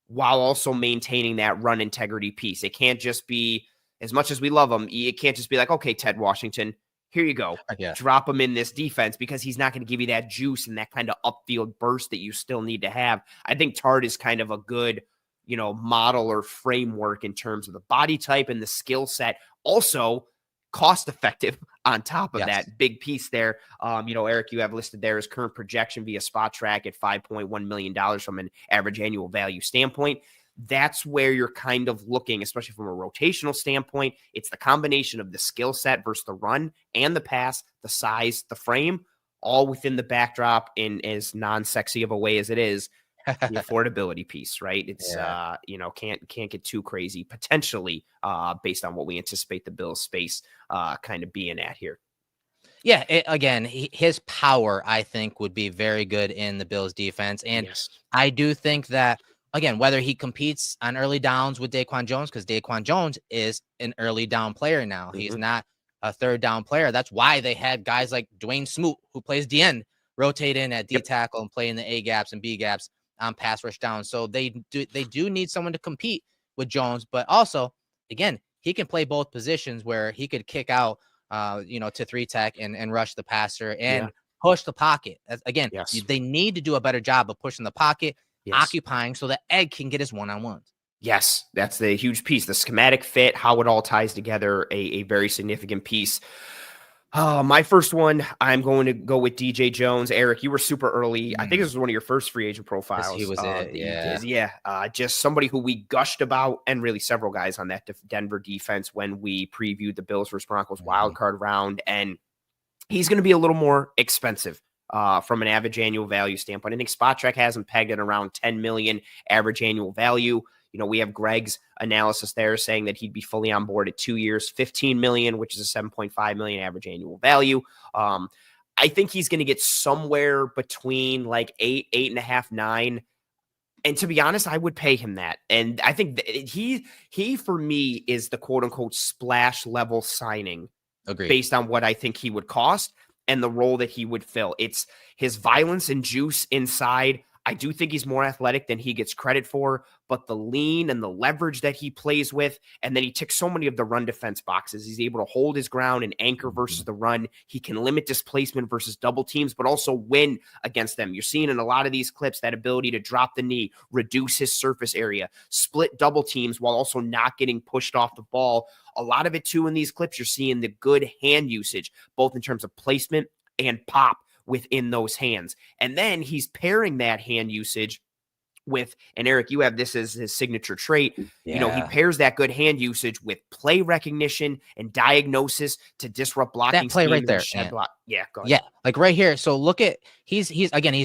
while also maintaining that run integrity piece. It can't just be, as much as we love him, it can't just be like, okay, Ted Washington, here you go. Yeah. Drop him in this defense, because he's not going to give you that juice and that kind of upfield burst that you still need to have. I think Tart is kind of a good, model or framework in terms of the body type and the skill set. Also, cost effective on top of Yes. that big piece there. Eric, you have listed there his current projection via Spot Track at $5.1 million from an average annual value standpoint. That's where you're kind of looking, especially from a rotational standpoint. It's the combination of the skill set versus the run and the pass, the size, the frame, all within the backdrop in as non-sexy of a way as it is, the affordability piece, right? It's Yeah. can't get too crazy potentially based on what we anticipate the Bills space kind of being at here. Yeah, again, his power, I think, would be very good in the Bills defense. And Yes. I do think that, again, whether he competes on early downs with Daquan Jones, because Daquan Jones is an early down player now. He's Mm-hmm. not a third down player. That's why they had guys like Dwayne Smoot, who plays D end, rotate in at D Yep. tackle and play in the A gaps and B gaps on pass rush down. So they do need someone to compete with Jones, but also, again, he can play both positions where he could kick out to three tech and rush the passer Yeah. and push the pocket. Again, Yes. they need to do a better job of pushing the pocket, Yes. occupying so that Egg can get his one-on-ones. Yes, that's the huge piece. The schematic fit, how it all ties together, a very significant piece. My first one, I'm going to go with DJ Jones. Eric, you were super early. I think this was one of your first free agent profiles. He was it, that you yeah. did. Yeah. Just somebody who we gushed about, and really several guys on that Denver defense when we previewed the Bills versus Broncos wild card round. And he's going to be a little more expensive from an average annual value standpoint. I think Spot Track has him pegged at around 10 million average annual value. We have Greg's analysis there saying that he'd be fully on board at 2 years, 15 million, which is a 7.5 million average annual value. I think he's going to get somewhere between like 8.5, 9. And to be honest, I would pay him that. And I think he for me is the quote unquote splash level signing. Agreed. Based on what I think he would cost and the role that he would fill. It's his violence and juice inside. I do think he's more athletic than he gets credit for, but the lean and the leverage that he plays with, and then he ticks so many of the run defense boxes. He's able to hold his ground and anchor versus the run. He can limit displacement versus double teams, but also win against them. You're seeing in a lot of these clips that ability to drop the knee, reduce his surface area, split double teams while also not getting pushed off the ball. A lot of it too in these clips, you're seeing the good hand usage, both in terms of placement and pop within those hands. And then he's pairing that hand usage with, and Eric, you have this as his signature trait. Yeah. He pairs that good hand usage with play recognition and diagnosis to disrupt blocking. That play right schemes and there, shed block. Yeah, go ahead. Yeah, like right here. So look at he's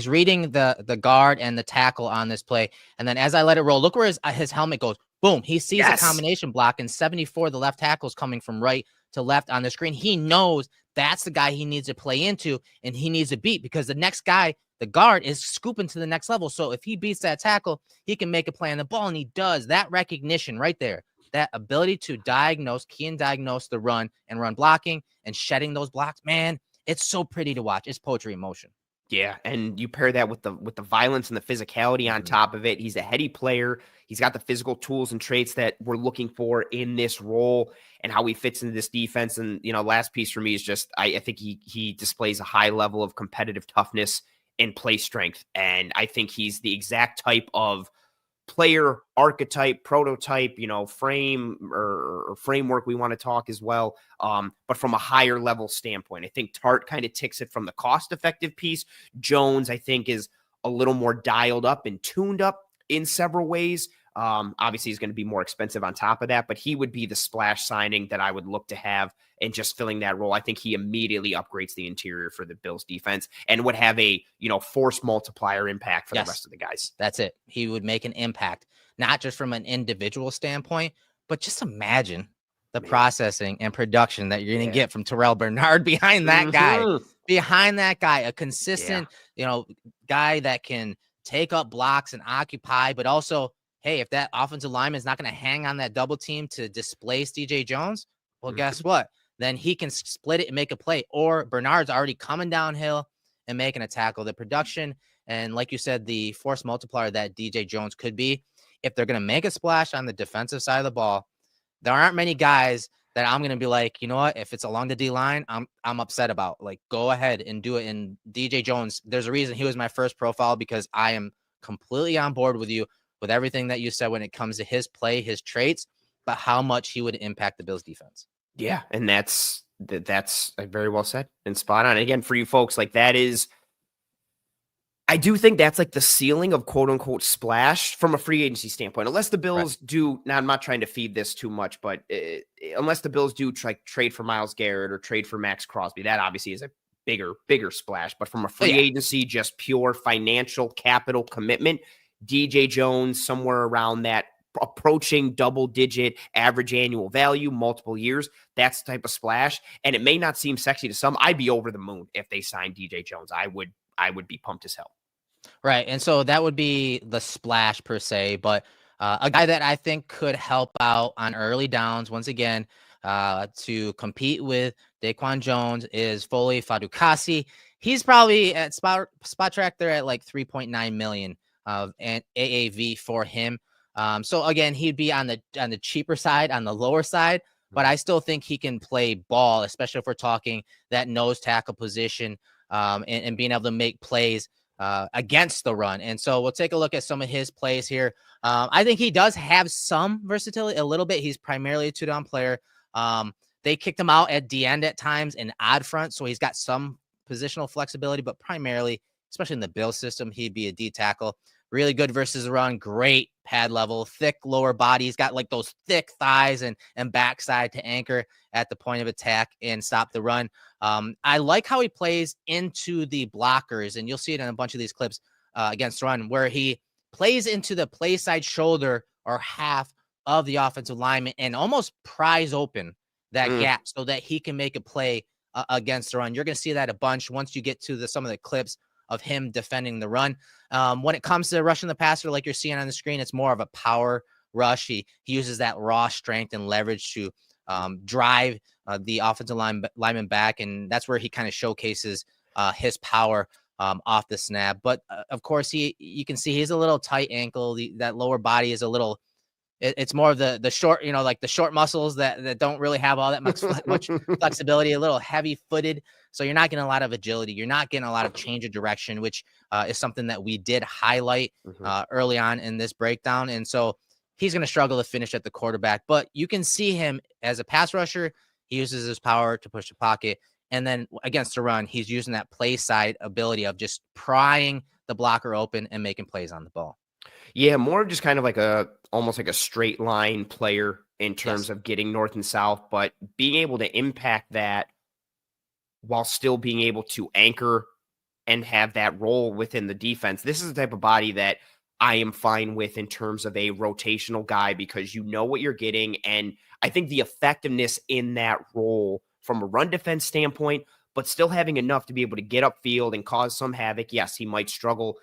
reading the guard and the tackle on this play, and then as I let it roll, look where his helmet goes. Boom! He sees a combination block, and 74, the left tackle is coming from right to left on the screen. He knows that's the guy he needs to play into, and he needs to beat because the next guy, the guard, is scooping to the next level. So if he beats that tackle, he can make a play on the ball, and he does. That recognition right there, that ability to key and diagnose the run and run blocking and shedding those blocks, man. It's so pretty to watch. It's poetry in motion. Yeah, and you pair that with the violence and the physicality on top of it. He's a heady player. He's got the physical tools and traits that we're looking for in this role and how he fits into this defense. And, last piece for me is just I think he displays a high level of competitive toughness and play strength. And I think he's the exact type of player archetype, prototype, frame or framework we want to talk as well. But from a higher level standpoint, I think Tart kind of ticks it from the cost effective piece. Jones, I think, is a little more dialed up and tuned up in several ways. Obviously, he's going to be more expensive on top of that, but he would be the splash signing that I would look to have and just filling that role. I think he immediately upgrades the interior for the Bills defense and would have a, force multiplier impact for the rest of the guys. That's it. He would make an impact, not just from an individual standpoint, but just imagine the processing and production that you're going to get from Terrell Bernard behind that guy, a consistent, guy that can take up blocks and occupy, but also, hey, if that offensive lineman is not going to hang on that double team to displace DJ Jones, well, guess what? Then he can split it and make a play. Or Bernard's already coming downhill and making a tackle. The production and, like you said, the force multiplier that DJ Jones could be, if they're going to make a splash on the defensive side of the ball, there aren't many guys that I'm going to be like, you know what, if it's along the D line, I'm upset about. Like, go ahead and do it. And DJ Jones, there's a reason he was my first profile, because I am completely on board with you with everything that you said when it comes to his play, his traits, but how much he would impact the Bills defense. Yeah, and that's very well said and spot on. And again, for you folks, like that is, I do think that's like the ceiling of quote unquote splash from a free agency standpoint. Unless the Bills do, now I'm not trying to feed this too much, but unless the Bills do trade for Myles Garrett or trade for Max Crosby, that obviously is a bigger splash. But from a free agency, just pure financial capital commitment, DJ Jones somewhere around that, approaching double-digit average annual value, multiple years. That's the type of splash. And it may not seem sexy to some. I'd be over the moon if they signed DJ Jones. I would be pumped as hell. Right. And so that would be the splash per se. But a guy that I think could help out on early downs, once again, to compete with Daquan Jones is Foley Fadukasi. He's probably at spot track there at like 3.9 million of AAV for him. So again, he'd be on the cheaper side, on the lower side, but I still think he can play ball, especially if we're talking that nose tackle position, and being able to make plays against the run. And so we'll take a look at some of his plays here. I think he does have some versatility a little bit. He's primarily a two-down player. They kicked him out at the end at times in odd front, so he's got some positional flexibility, but primarily, especially in the Bill system, he'd be a D tackle. Really good versus the run, great pad level, thick lower body. He's got like those thick thighs and backside to anchor at the point of attack and stop the run. I like how he plays into the blockers, and you'll see it in a bunch of these clips against the run, where he plays into the play side shoulder or half of the offensive lineman and almost pries open that gap so that he can make a play against the run. You're going to see that a bunch once you get to some of the clips of him defending the run. When it comes to rushing the passer, like you're seeing on the screen, it's more of a power rush. He uses that raw strength and leverage to drive the offensive lineman back, and that's where he kind of showcases his power off the snap. But of course, you can see he's a little tight ankle. That lower body is a little. It's more of the short, like the short muscles that don't really have all that much flexibility, a little heavy footed. So you're not getting a lot of agility. You're not getting a lot of change of direction, which is something that we did highlight early on in this breakdown. And so he's going to struggle to finish at the quarterback, but you can see him as a pass rusher. He uses his power to push the pocket. And then against the run, he's using that play side ability of just prying the blocker open and making plays on the ball. Yeah, more of just kind of almost like a straight line player in terms of getting north and south, but being able to impact that while still being able to anchor and have that role within the defense. This is the type of body that I am fine with in terms of a rotational guy, because you know what you're getting. And I think the effectiveness in that role from a run defense standpoint, but still having enough to be able to get upfield and cause some havoc. Yes, he might struggle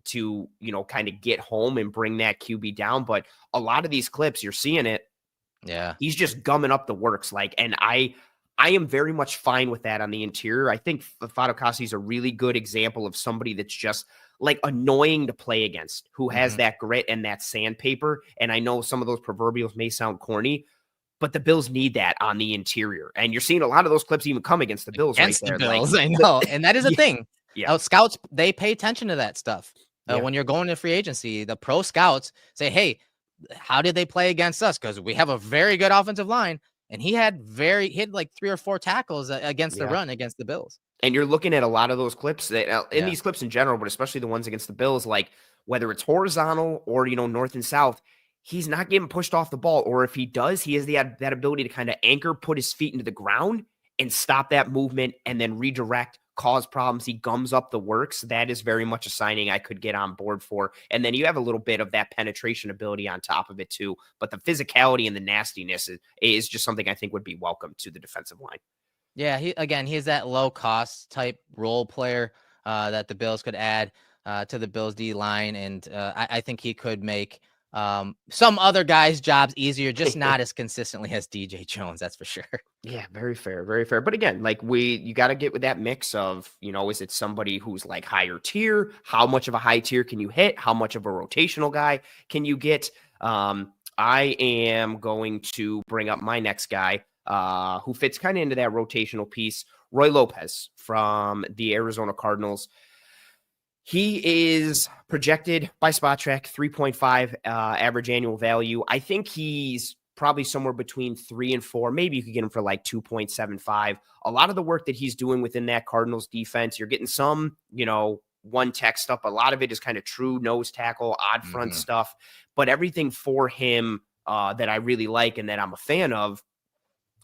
to, kind of get home and bring that QB down. But a lot of these clips, you're seeing it. Yeah. He's just gumming up the works. And I I am very much fine with that on the interior. I think Fatukasi is a really good example of somebody that's just like annoying to play against, who has that grit and that sandpaper. And I know some of those proverbials may sound corny, but the Bills need that on the interior. And you're seeing a lot of those clips even come against the Bills Against right there. the Bills, Like, I know. And that is a yeah, thing. yeah. Scouts, they pay attention to that stuff. Yeah. When you're going to free agency, the pro scouts say, hey, how did they play against us? Because we have a very good offensive line. And he had like 3 or 4 tackles against the run against the Bills. And you're looking at a lot of those clips that in Yeah. these clips in general, but especially the ones against the Bills, like whether it's horizontal or, north and south, he's not getting pushed off the ball. Or if he does, he has that ability to kind of anchor, put his feet into the ground and stop that movement and then redirect, cause problems. He gums up the works. That is very much a signing I could get on board for. And then you have a little bit of that penetration ability on top of it too. But the physicality and the nastiness is just something I think would be welcome to the defensive line. Yeah, he's that low cost type role player that the Bills could add to the Bills D line, and I think he could make some other guys' jobs easier, just not as consistently as DJ Jones. That's for sure. Yeah, very fair, very fair. But again, like you got to get with that mix of, is it somebody who's like higher tier? How much of a high tier can you hit? How much of a rotational guy can you get? I am going to bring up my next guy. Who fits kind of into that rotational piece, Roy Lopez from the Arizona Cardinals. He is projected by Spot Track 3.5 average annual value. I think he's probably somewhere between 3 and 4. Maybe you could get him for like 2.75. A lot of the work that he's doing within that Cardinals defense, you're getting some, one tech stuff. A lot of it is kind of true nose tackle, odd front stuff, but everything for him that I really like and that I'm a fan of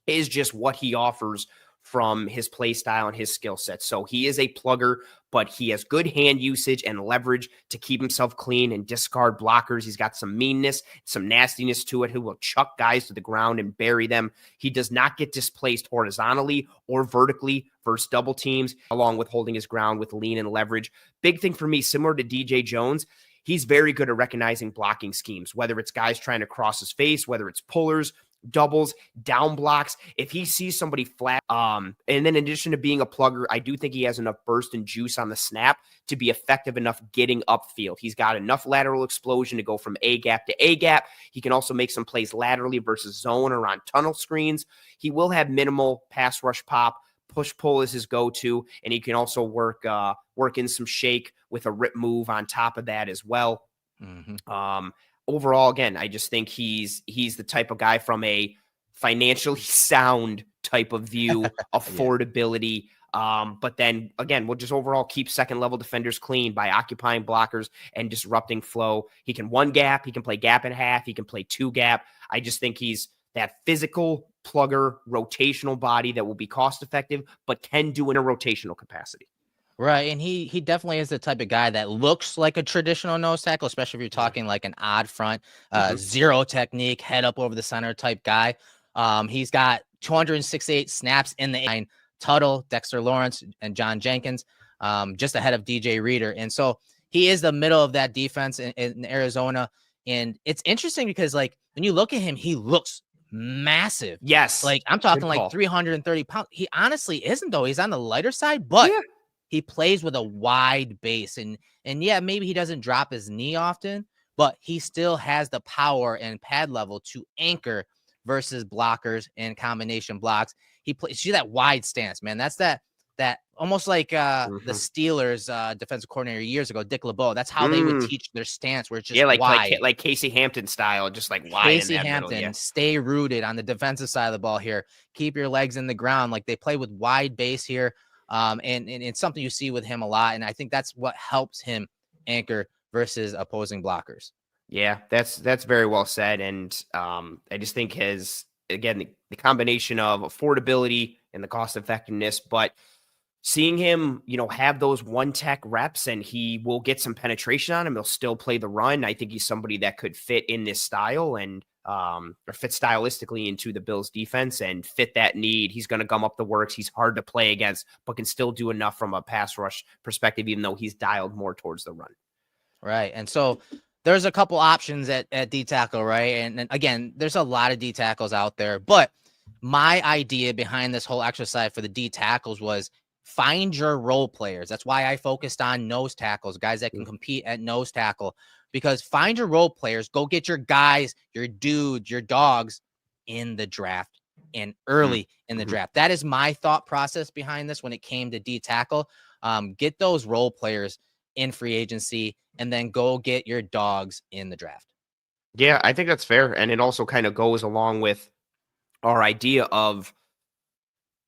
is just what he offers from his play style and his skill set. So he is a plugger, but he has good hand usage and leverage to keep himself clean and discard blockers. He's got some meanness, some nastiness to it. He will chuck guys to the ground and bury them. He does not get displaced horizontally or vertically versus double teams, along with holding his ground with lean and leverage. Big thing for me, similar to DJ Jones, he's very good at recognizing blocking schemes, whether it's guys trying to cross his face, whether it's pullers, doubles, down blocks. If he sees somebody flat, and then in addition to being a plugger, I do think he has enough burst and juice on the snap to be effective enough getting upfield. He's got enough lateral explosion to go from A gap to A gap. He can also make some plays laterally versus zone or on tunnel screens. He will have minimal pass rush pop. Push pull is his go-to, and he can also work in some shake with a rip move on top of that as well. Overall, again, I just think he's the type of guy from a financially sound type of view, affordability. But then again, we'll just overall keep second level defenders clean by occupying blockers and disrupting flow. He can one gap, he can play gap and a half, he can play 2 gap. I just think he's that physical plugger, rotational body that will be cost effective, but can do in a rotational capacity. Right, and he definitely is the type of guy that looks like a traditional nose tackle, especially if you're talking like an odd front, zero technique, head up over the center type guy. He's got 268 snaps in the line. Tuttle, Dexter Lawrence, and John Jenkins, just ahead of DJ Reader. And so he is the middle of that defense in Arizona. And it's interesting because, like, when you look at him, he looks massive. Yes. Like, I'm talking like 330 pounds. He honestly isn't, though. He's on the lighter side, but he plays with a wide base. And yeah, maybe he doesn't drop his knee often, but he still has the power and pad level to anchor versus blockers and combination blocks. He plays, see that wide stance, man. That's that almost like the Steelers defensive coordinator years ago, Dick LeBeau. That's how they would teach their stance, where it's just wide. like Casey Hampton style, just like wide. Casey Hampton, stay rooted on the defensive side of the ball here. Keep your legs in the ground. Like, they play with wide base here. And it's something you see with him a lot. And I think that's what helps him anchor versus opposing blockers. Yeah, that's very well said. And I just think the combination of affordability and the cost effectiveness, but seeing him, have those one tech reps and he will get some penetration on him. He'll still play the run. I think he's somebody that could fit in this style and or fit stylistically into the Bills defense and fit that need. He's going to gum up the works. He's hard to play against, but can still do enough from a pass rush perspective, even though he's dialed more towards the run. Right. And so there's a couple options at D tackle, right? And again, there's a lot of D tackles out there, but my idea behind this whole exercise for the D tackles was find your role players. That's why I focused on nose tackles, guys that can compete at nose tackle, because find your role players, go get your guys, your dudes, your dogs in the draft and early in the draft. That is my thought process behind this when it came to D tackle. Get those role players in free agency and then go get your dogs in the draft. Yeah, I think that's fair. And it also kind of goes along with our idea of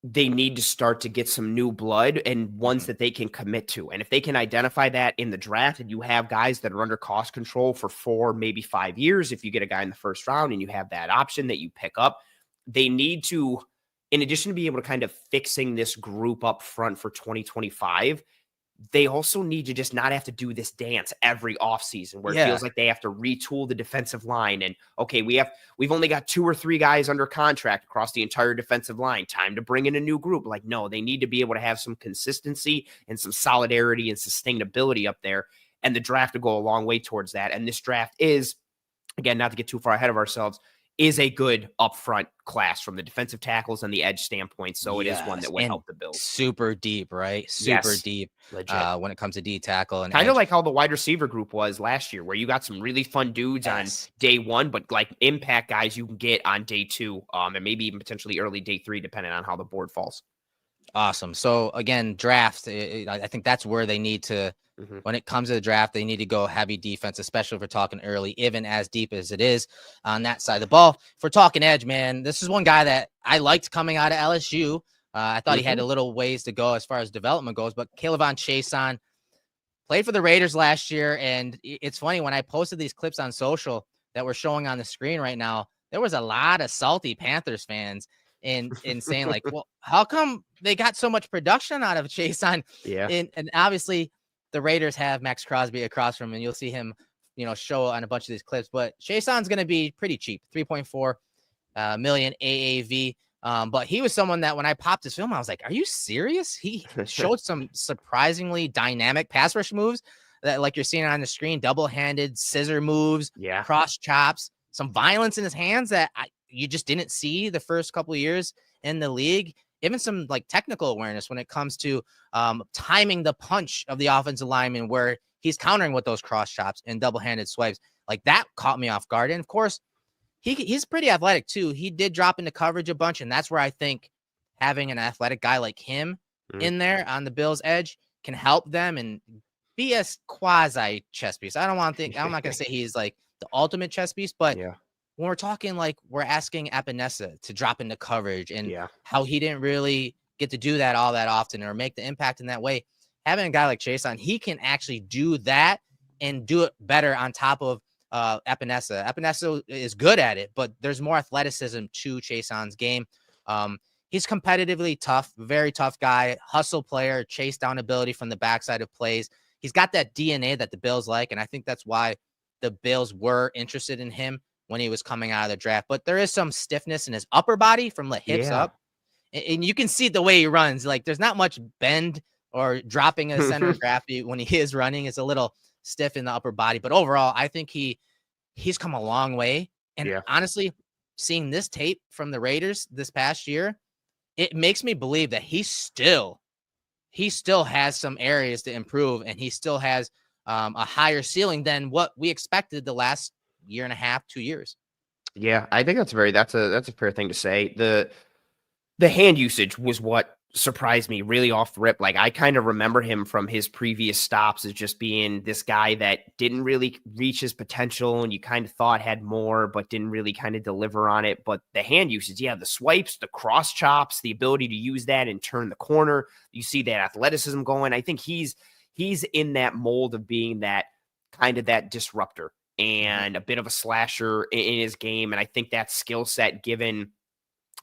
they need to start to get some new blood and ones that they can commit to. And if they can identify that in the draft and you have guys that are under cost control for 4, maybe 5 years, if you get a guy in the first round and you have that option that you pick up, they need to, in addition to be able to kind of fixing this group up front for 2025, they also need to just not have to do this dance every offseason where it feels like they have to retool the defensive line. And okay, we've only got 2 or 3 guys under contract across the entire defensive line. Time to bring in a new group. Like, no, they need to be able to have some consistency and some solidarity and sustainability up there. And the draft will go a long way towards that. And this draft is, again, not to get too far ahead of ourselves, is a good upfront class from the defensive tackles and the edge standpoint. So it is one that would help the Bills. Super deep, right? Super deep when it comes to D tackle. And kind of like how the wide receiver group was last year, where you got some really fun dudes on day 1, but like impact guys you can get on day 2, and maybe even potentially early day 3, depending on how the board falls. Awesome. So again, draft, I think that's where they need to, when it comes to the draft, they need to go heavy defense, especially if we're talking early, even as deep as it is on that side of the ball. If we're talking edge, man, this is one guy that I liked coming out of LSU. I thought he had a little ways to go as far as development goes, but K'Lavon Chaisson played for the Raiders last year. And it's funny, when I posted these clips on social that we're showing on the screen right now, there was a lot of salty Panthers fans in saying like, well, how come they got so much production out of Chaisson? And obviously the Raiders have Max Crosby across from him, and you'll see him, show on a bunch of these clips, but Chaisson's going to be pretty cheap, 3.4 million AAV. But he was someone that when I popped his film, I was like, are you serious? He showed some surprisingly dynamic pass rush moves that, like you're seeing on the screen, double-handed scissor moves, cross chops, some violence in his hands that you just didn't see the first couple of years in the league. Even some like technical awareness when it comes to timing the punch of the offensive lineman, where he's countering with those cross chops and double-handed swipes. Like that caught me off guard. And of course, he's pretty athletic too. He did drop into coverage a bunch, and that's where I think having an athletic guy like him in there on the Bills' edge can help them and be a quasi chess piece. I'm not going to say he's like the ultimate chess piece, but when we're talking, like, we're asking Epinesa to drop into coverage and how he didn't really get to do that all that often or make the impact in that way. Having a guy like Chaisson, he can actually do that and do it better on top of Epinesa. Epinesa is good at it, but there's more athleticism to Chaisson's game. He's competitively tough, very tough guy, hustle player, chase down ability from the backside of plays. He's got that DNA that the Bills like, and I think that's why the Bills were interested in him when he was coming out of the draft. But there is some stiffness in his upper body from the hips up. And you can see the way he runs. Like, there's not much bend or dropping a center of gravity when he is running. It's a little stiff in the upper body. But overall, I think he's come a long way. And honestly, seeing this tape from the Raiders this past year, it makes me believe that he still has some areas to improve, and he still has a higher ceiling than what we expected the last year and a half, 2 years. Yeah, I think that's a fair thing to say. The hand usage was what surprised me really off the rip. Like, I kind of remember him from his previous stops as just being this guy that didn't really reach his potential, and you kind of thought had more, but didn't really kind of deliver on it. But the hand usage, the swipes, the cross chops, the ability to use that and turn the corner, you see that athleticism going. I think he's in that mold of being that kind of that disruptor and a bit of a slasher in his game. And I think that skill set, given,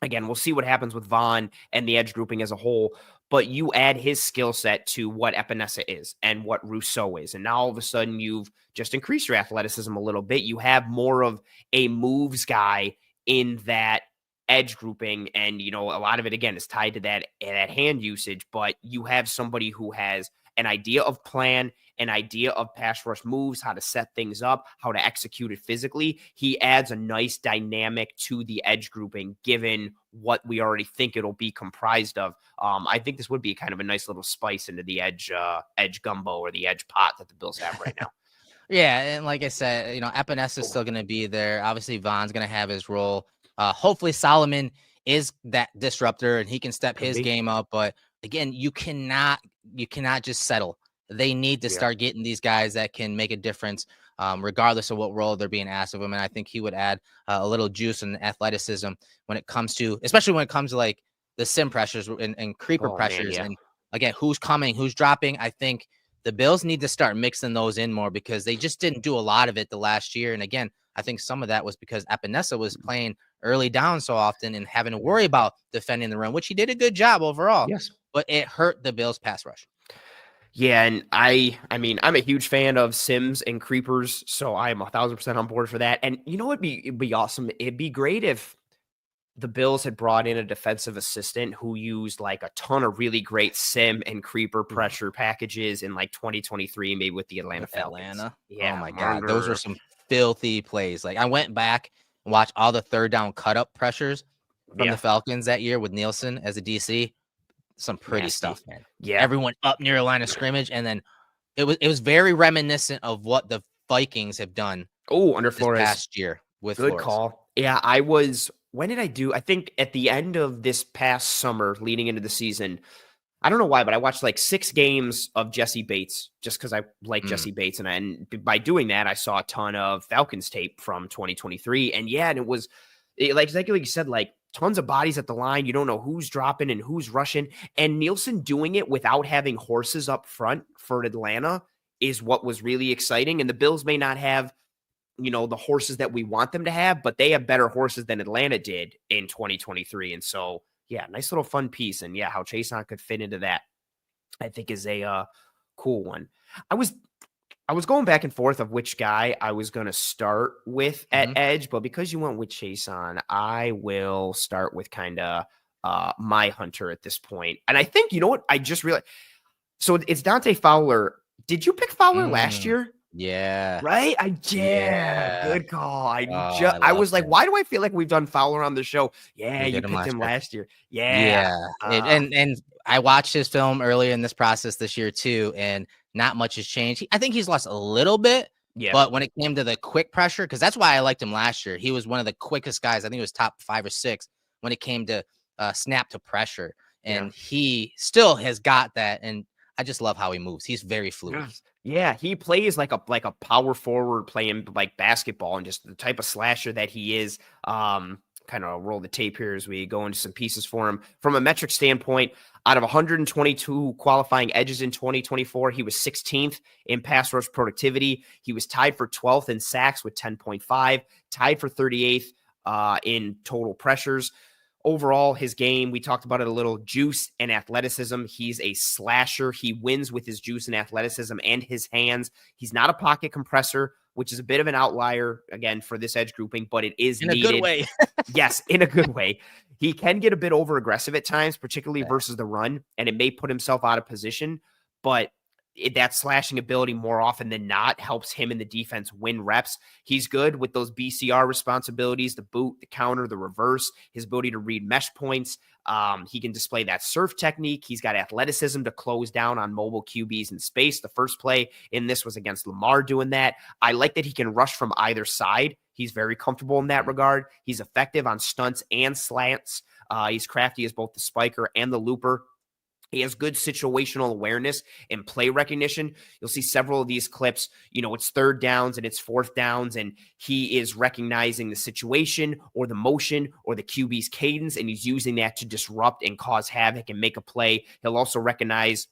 again, we'll see what happens with Vaughn and the edge grouping as a whole, but you add his skill set to what Epinesa is and what Rousseau is. And now all of a sudden you've just increased your athleticism a little bit. You have more of a moves guy in that edge grouping. And, a lot of it, again, is tied to that hand usage, but you have somebody who has an idea of plan an idea of pass rush moves, how to set things up, how to execute it physically, he adds a nice dynamic to the edge grouping, given what we already think it'll be comprised of. I think this would be kind of a nice little spice into the edge gumbo or the edge pot that the Bills have right now. Yeah, and like I said, Epinesa is still going to be there. Obviously, Von's going to have his role. Hopefully, Solomon is that disruptor and he can step his game up. But again, you cannot just settle. They need to start getting these guys that can make a difference, regardless of what role they're being asked of them. And I think he would add a little juice and athleticism when it comes to, especially when it comes to like the sim pressures and creeper pressures. And again, who's coming, who's dropping. I think the Bills need to start mixing those in more because they just didn't do a lot of it the last year. And again, I think some of that was because Epinesa was playing early down so often and having to worry about defending the run, which he did a good job overall. Yes. But it hurt the Bills pass rush. Yeah, and I mean, I'm a huge fan of sims and creepers, so I am 1,000% on board for that. And you know, it'd be awesome. It'd be great if the Bills had brought in a defensive assistant who used like a ton of really great sim and creeper pressure packages in like 2023, maybe with the Atlanta Falcons. Yeah, oh my God, those are some filthy plays. Like I went back and watched all the third down cut up pressures from the Falcons that year with Nielsen as a DC. Some pretty stuff, man. Yeah, everyone up near a line of scrimmage, and then it was very reminiscent of what the Vikings have done. Under Flores past year with good Flores. Call. Yeah, I was. When did I do? I think at the end of this past summer, leading into the season. I don't know why, but I watched like 6 games of Jesse Bates just because I like Jesse Bates, and by doing that, I saw a ton of Falcons tape from 2023, and and it was like exactly like you said, like tons of bodies at the line. You don't know who's dropping and who's rushing. And Nielsen doing it without having horses up front for Atlanta is what was really exciting. And the Bills may not have, the horses that we want them to have, but they have better horses than Atlanta did in 2023. And so, nice little fun piece. And how Chason could fit into that, I think is a cool one. I was going back and forth of which guy I was going to start with at edge, but because you went with Chason, I will start with kind of my hunter at this point. And I think, you know what? I just realized. So it's Dante Fowler. Did you pick Fowler last year? Yeah. Right? Good call. I was like, why do I feel like we've done Fowler on the show? Yeah, you picked him last year. Yeah. And I watched his film earlier in this process this year too, and not much has changed. I think he's lost a little bit, but when it came to the quick pressure, because that's why I liked him last year. He was one of the quickest guys. I think he was top 5 or 6 when it came to snap to pressure, and he still has got that. And I just love how he moves. He's very fluid. Yeah, he plays like a power forward playing like basketball, and just the type of slasher that he is. Kind of roll the tape here as we go into some pieces for him. From a metric standpoint, out of 122 qualifying edges in 2024, he was 16th in pass rush productivity. He was tied for 12th in sacks with 10.5, tied for 38th in total pressures. Overall, his game, we talked about it a little, juice and athleticism. He's a slasher. He wins with his juice and athleticism and his hands. He's not a pocket compressor, which is a bit of an outlier, again, for this edge grouping, but it is needed. In a good way. Yes, in a good way. He can get a bit over-aggressive at times, particularly versus the run, and it may put himself out of position, but that slashing ability more often than not helps him and the defense win reps. He's good with those BCR responsibilities, the boot, the counter, the reverse, his ability to read mesh points. He can display that surf technique. He's got athleticism to close down on mobile QBs in space. The first play in this was against Lamar doing that. I like that he can rush from either side. He's very comfortable in that regard. He's effective on stunts and slants. He's crafty as both the spiker and the looper. He has good situational awareness and play recognition. You'll see several of these clips, it's third downs and it's fourth downs, and he is recognizing the situation or the motion or the QB's cadence, and he's using that to disrupt and cause havoc and make a play. He'll also recognize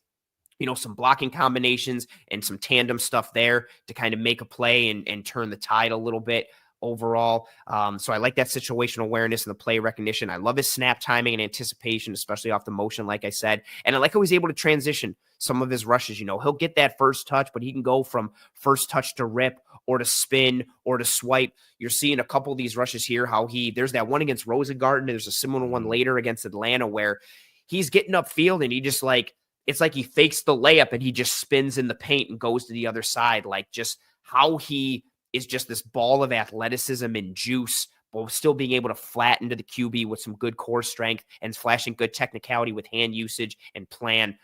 some blocking combinations and some tandem stuff there to kind of make a play and turn the tide a little bit overall. So I like that situational awareness and the play recognition. I love his snap timing and anticipation, especially off the motion, like I said. And I like how he's able to transition some of his rushes. He'll get that first touch, but he can go from first touch to rip or to spin or to swipe. You're seeing a couple of these rushes here, there's that one against Rosengarten. There's a similar one later against Atlanta where he's getting upfield and he just it's like he fakes the layup and he just spins in the paint and goes to the other side. Like just how he is just this ball of athleticism and juice, but still being able to flatten to the QB with some good core strength and flashing good technicality with hand usage and plan.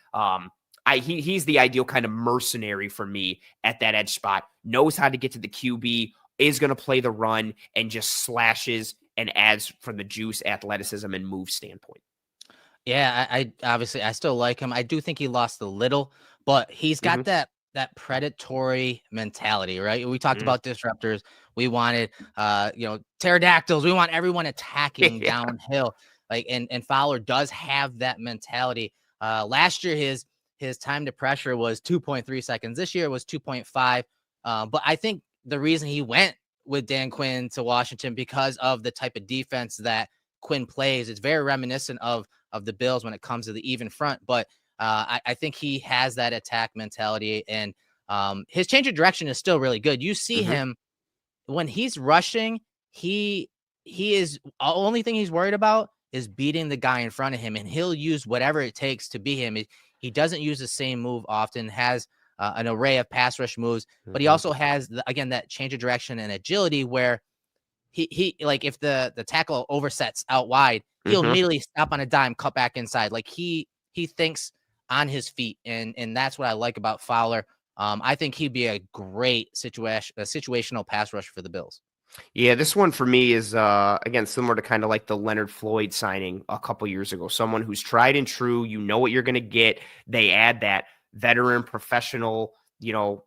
He's the ideal kind of mercenary for me at that edge spot, knows how to get to the QB, is going to play the run, and just slashes and adds from the juice, athleticism, and move standpoint. Yeah, I obviously I still like him. I do think he lost a little, but he's got that predatory mentality, right? We talked about disruptors. We wanted pterodactyls. We want everyone attacking downhill. Like and Fowler does have that mentality. Last year his time to pressure was 2.3 seconds. This year was 2.5. But I think the reason he went with Dan Quinn to Washington because of the type of defense that Quinn plays. It's very reminiscent of the Bills when it comes to the even front, but I think he has that attack mentality, and his change of direction is still really good. You see him when he's rushing, he is only thing he's worried about is beating the guy in front of him, and he'll use whatever it takes to beat him. He doesn't use the same move often, has an array of pass rush moves, but he also has that change of direction and agility where he like if the tackle oversets out wide, he'll immediately stop on a dime, cut back inside. Like he thinks on his feet, and that's what I like about Fowler. I think he'd be a great situational pass rusher for the Bills. Yeah, this one for me is again similar to kind of like the Leonard Floyd signing a couple years ago. Someone who's tried and true, you know what you're going to get. They add that veteran professional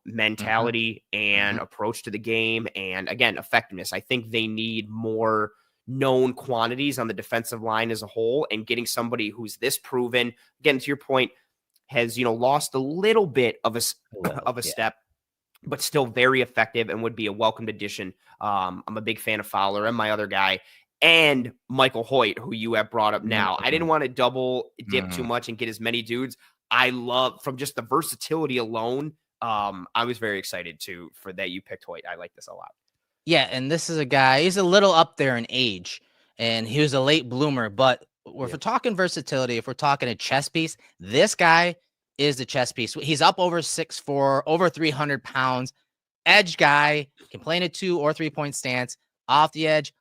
mentality and approach to the game. And again, effectiveness. I think they need more known quantities on the defensive line as a whole, and getting somebody who's this proven, again, to your point, has, lost a little bit of a step, but still very effective and would be a welcomed addition. I'm a big fan of Fowler and my other guy, and Michael Hoyt, who you have brought up now. I didn't want to double dip too much and get as many dudes. I love, from just the versatility alone, I was very excited for that you picked Hoyt. I like this a lot. Yeah, and this is a guy, he's a little up there in age, and he was a late bloomer, but if we're talking versatility, if we're talking a chess piece, this guy is the chess piece. He's up over 6'4", over 300 pounds, edge guy, can play in a 2 or 3 point stance, off the edge,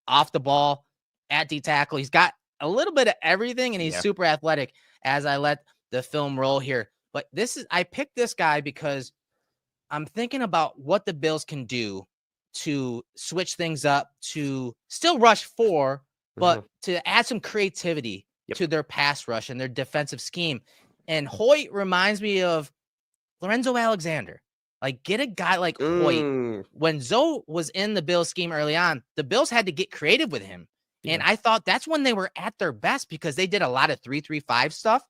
off the ball, at D tackle. He's got a little bit of everything, and he's super athletic as I let the film roll here. But I picked this guy because I'm thinking about what the Bills can do to switch things up, to still rush 4, but to add some creativity to their pass rush and their defensive scheme. And Hoyt reminds me of Lorenzo Alexander. Like, get a guy like Hoyt. When Zoe was in the Bills scheme early on, the Bills had to get creative with him. And I thought that's when they were at their best, because they did a lot of 3-3-5 stuff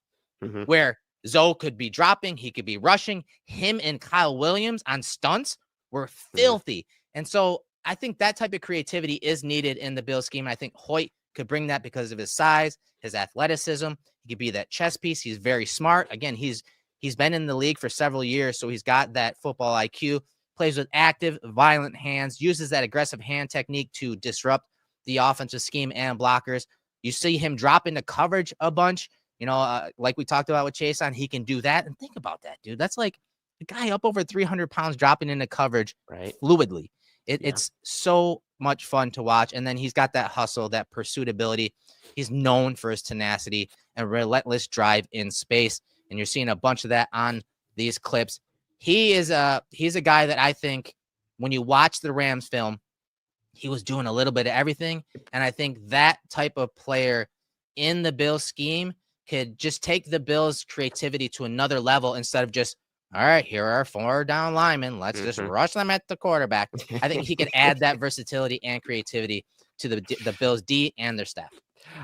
where Zoe could be dropping, he could be rushing. Him and Kyle Williams on stunts were filthy. And so I think that type of creativity is needed in the Bills scheme. I think Hoyt could bring that because of his size, his athleticism. He could be that chess piece. He's very smart. Again, he's been in the league for several years, so he's got that football IQ, plays with active, violent hands, uses that aggressive hand technique to disrupt the offensive scheme and blockers. You see him drop into coverage a bunch, like we talked about with Chason. He can do that. And think about that, dude. That's like a guy up over 300 pounds dropping into coverage fluidly. It's so much fun to watch. And then he's got that hustle, that pursuit ability. He's known for his tenacity and relentless drive in space. And you're seeing a bunch of that on these clips. He's a guy that I think when you watch the Rams film, he was doing a little bit of everything. And I think that type of player in the Bills scheme could just take the Bills' creativity to another level instead of just, all right, here are 4 down linemen. Let's just rush them at the quarterback. I think he could add that versatility and creativity to the Bills' D and their staff.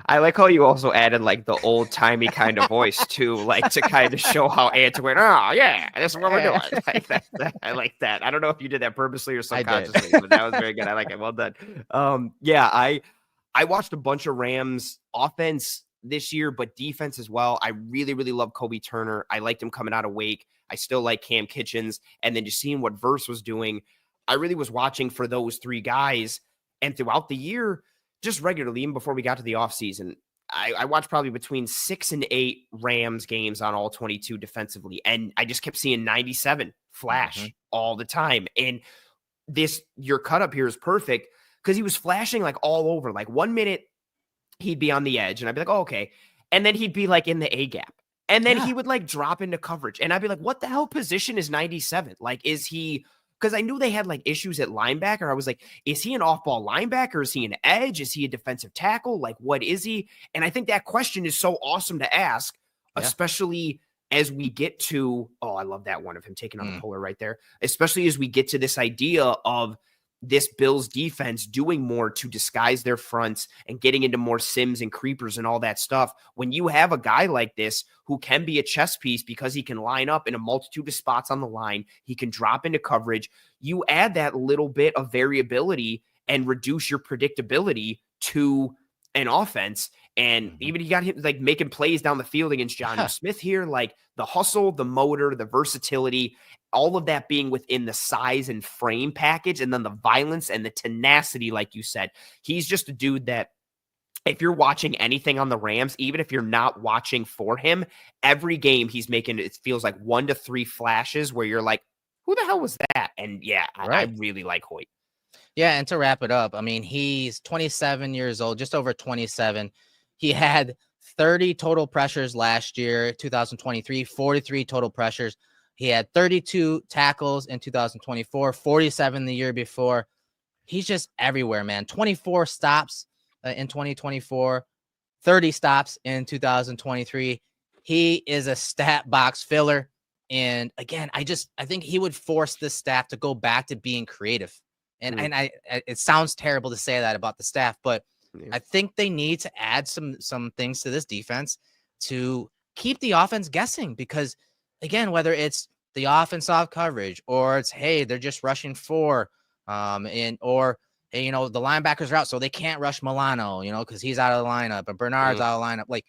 I like how you also added like the old timey kind of voice too, like to kind of show how antiquated. Oh yeah, this is what we're doing. Like that. I like that. I don't know if you did that purposely or subconsciously, but that was very good. I like it. Well done. I watched a bunch of Rams offense this year, but defense as well. I really, really love Kobe Turner. I liked him coming out of Wake. I still like Cam Kitchens, and then just seeing what Verse was doing, I really was watching for those 3 guys. And throughout the year, just regularly, even before we got to the offseason, I watched probably between 6 and 8 Rams games on all 22 defensively, and I just kept seeing 97 flash all the time. And your cut up here is perfect because he was flashing like all over. Like 1 minute he'd be on the edge, and I'd be like, oh, okay. And then he'd be like in the A gap. And then he would like drop into coverage. And I'd be like, what the hell position is 97? Like, is he, because I knew they had like issues at linebacker. I was like, is he an off-ball linebacker? Is he an edge? Is he a defensive tackle? Like, what is he? And I think that question is so awesome to ask, especially as we get to, oh, I love that one of him taking on the puller right there, especially as we get to this idea of this Bills defense doing more to disguise their fronts and getting into more sims and creepers and all that stuff. When you have a guy like this who can be a chess piece because he can line up in a multitude of spots on the line, he can drop into coverage, you add that little bit of variability and reduce your predictability to an offense. And even he got him like making plays down the field against John Smith here, like the hustle, the motor, the versatility, all of that being within the size and frame package, and then the violence and the tenacity, like you said. He's just a dude that if you're watching anything on the Rams, even if you're not watching for him, every game he's making, it feels like 1 to 3 flashes where you're like, who the hell was that? And yeah, I really like Hoyt. Yeah, and to wrap it up, I mean, he's 27 years old, just over 27. He had 30 total pressures last year, 2023, 43 total pressures. He had 32 tackles in 2024, 47 the year before. He's just everywhere, man. 24 stops in 2024, 30 stops in 2023. He is a stat box filler. And again, I think he would force this staff to go back to being creative. And it sounds terrible to say that about the staff, but I think they need to add some things to this defense to keep the offense guessing, because again, whether it's the offense off coverage or it's, hey, they're just rushing 4 or hey, the linebackers are out, so they can't rush Milano, because he's out of the lineup and Bernard's out of the lineup. Like,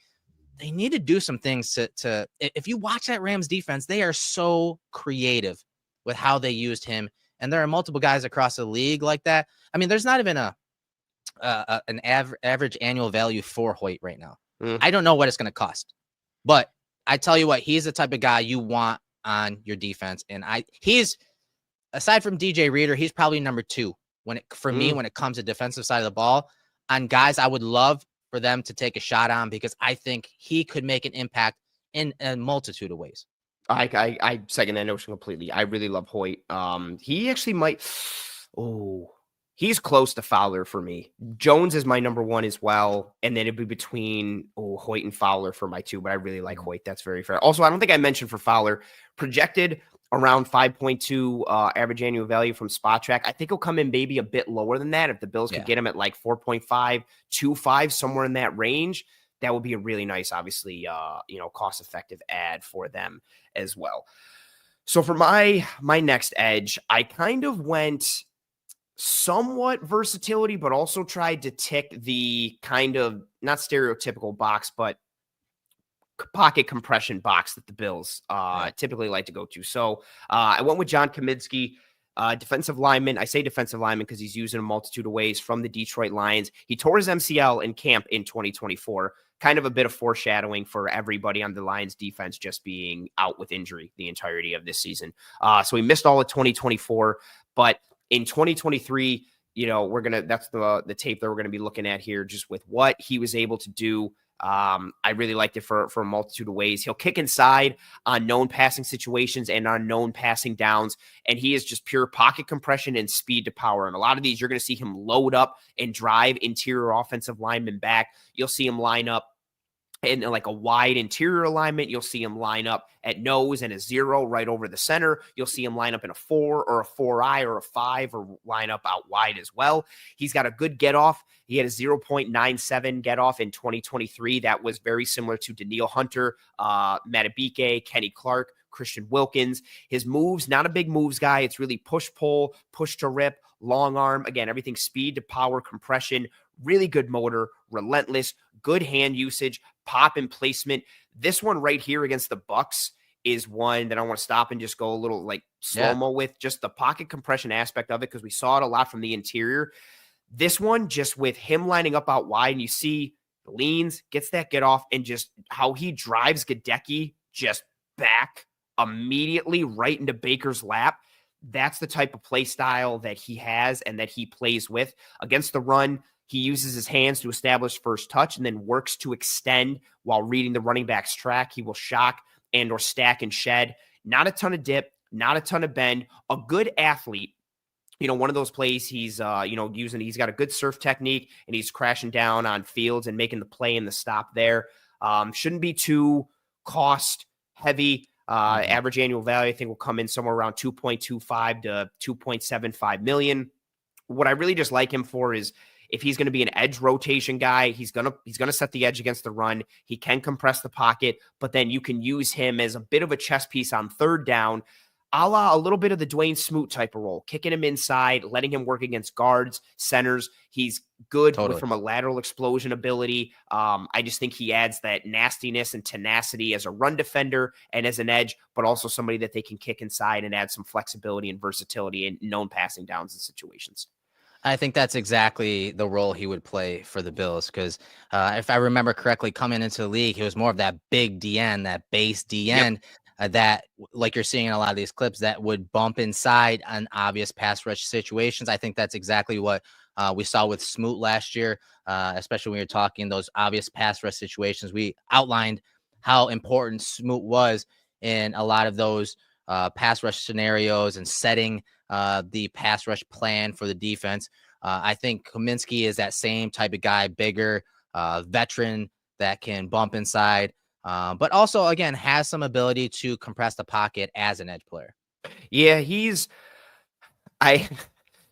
they need to do some things to if you watch that Rams defense, they are so creative with how they used him. And there are multiple guys across the league like that. I mean, there's not even an average annual value for Hoyt right now. I don't know what it's going to cost, but I tell you what, he's the type of guy you want on your defense. And he's, aside from DJ Reader, he's probably number 2 when it comes to defensive side of the ball, on guys I would love for them to take a shot on, because I think he could make an impact in a multitude of ways. I second that notion completely. I really love Hoyt. He actually might. He's close to Fowler for me. Jones is my number 1 as well, and then it'd be between Hoyt and Fowler for my 2. But I really like Hoyt. That's very fair. Also, I don't think I mentioned for Fowler, projected around 5.2 average annual value from Spot Track. I think he'll come in maybe a bit lower than that if the Bills could get him at like 4.5, 2.5, somewhere in that range. That would be a really nice, obviously, cost-effective ad for them as well. So for my next edge, I kind of went somewhat versatility, but also tried to tick the kind of not stereotypical box, but pocket compression box that the Bills typically like to go to. So I went with John Kaminsky, defensive lineman. I say defensive lineman because he's used in a multitude of ways from the Detroit Lions. He tore his MCL in camp in 2024. Kind of a bit of foreshadowing for everybody on the Lions defense just being out with injury the entirety of this season. So he missed all of 2024, but in 2023, that's the tape that we're going to be looking at here, just with what he was able to do. I really liked it for a multitude of ways. He'll kick inside on known passing situations and on known passing downs, and he is just pure pocket compression and speed to power. And a lot of these, you're going to see him load up and drive interior offensive linemen back. You'll see him line up in like a wide interior alignment. You'll see him line up at nose and a 0 right over the center. You'll see him line up in a 4 or a 4-eye or a 5 or line up out wide as well. He's got a good get off. He had a 0.97 get off in 2023. That was very similar to Danielle Hunter, Matabike, Kenny Clark, Christian Wilkins. His moves, not a big moves guy. It's really push, pull, push to rip, long arm. Again, everything speed to power, compression, really good motor, relentless, good hand usage, pop and placement. This one right here against the Bucs is one that I want to stop and just go a little like slow-mo with, just the pocket compression aspect of it, because we saw it a lot from the interior. This one, just with him lining up out wide, and you see leans, gets that get off, and just how he drives Gadecki just back immediately right into Baker's lap. That's the type of play style that he has and that he plays with. Against the run, he uses his hands to establish first touch and then works to extend while reading the running back's track. He will shock and or stack and shed. Not a ton of dip, not a ton of bend. A good athlete. One of those plays he's, he's got a good surf technique and he's crashing down on fields and making the play and the stop there. Shouldn't be too cost heavy. Average annual value, I think, will come in somewhere around 2.25 to 2.75 million. What I really just like him for is if he's going to be an edge rotation guy, he's going to set the edge against the run. He can compress the pocket, but then you can use him as a bit of a chess piece on third down, a little bit of the Dwayne Smoot type of role, kicking him inside, letting him work against guards, centers. He's good from a lateral explosion ability. I just think he adds that nastiness and tenacity as a run defender and as an edge, but also somebody that they can kick inside and add some flexibility and versatility in known passing downs and situations. I think that's exactly the role he would play for the Bills because if I remember correctly, coming into the league, he was more of that big DN, that base DN that, like you're seeing in a lot of these clips, that would bump inside on obvious pass rush situations. I think that's exactly what we saw with Smoot last year, especially when you're talking those obvious pass rush situations. We outlined how important Smoot was in a lot of those pass rush scenarios and setting the pass rush plan for the defense. I think Kaminsky is that same type of guy, bigger, veteran that can bump inside, but also, again, has some ability to compress the pocket as an edge player. Yeah,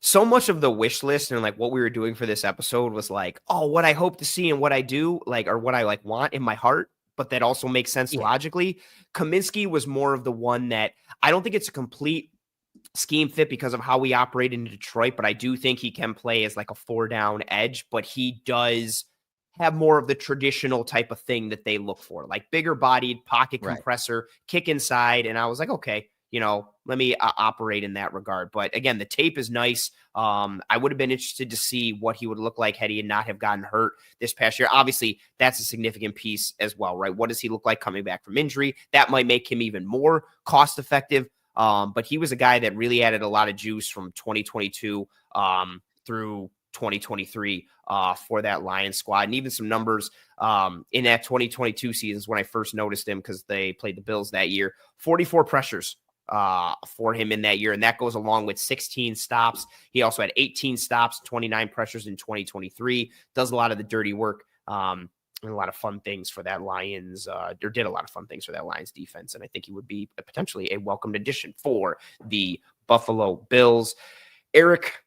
so much of the wish list and like what we were doing for this episode was like, oh, what I hope to see and what I do, like, or what I like want in my heart, but that also makes sense logically. Kaminsky was more of the one that I don't think it's a complete scheme fit because of how we operate in Detroit, but I do think he can play as like a 4-down edge, but he does have more of the traditional type of thing that they look for, like bigger bodied pocket compressor, kick inside. And I was like, okay, let me operate in that regard. But again, the tape is nice. I would have been interested to see what he would look like had he not have gotten hurt this past year. Obviously, that's a significant piece as well, right? What does he look like coming back from injury? That might make him even more cost effective. But he was a guy that really added a lot of juice from 2022 through 2023 for that Lions squad. And even some numbers in that 2022 season is when I first noticed him because they played the Bills that year. 44 pressures for him in that year. And that goes along with 16 stops. He also had 18 stops, 29 pressures in 2023. Does a lot of the dirty work. And a lot of fun things for that Lions, or did a lot of fun things for that Lions defense. And I think he would be potentially a welcomed addition for the Buffalo Bills. Eric,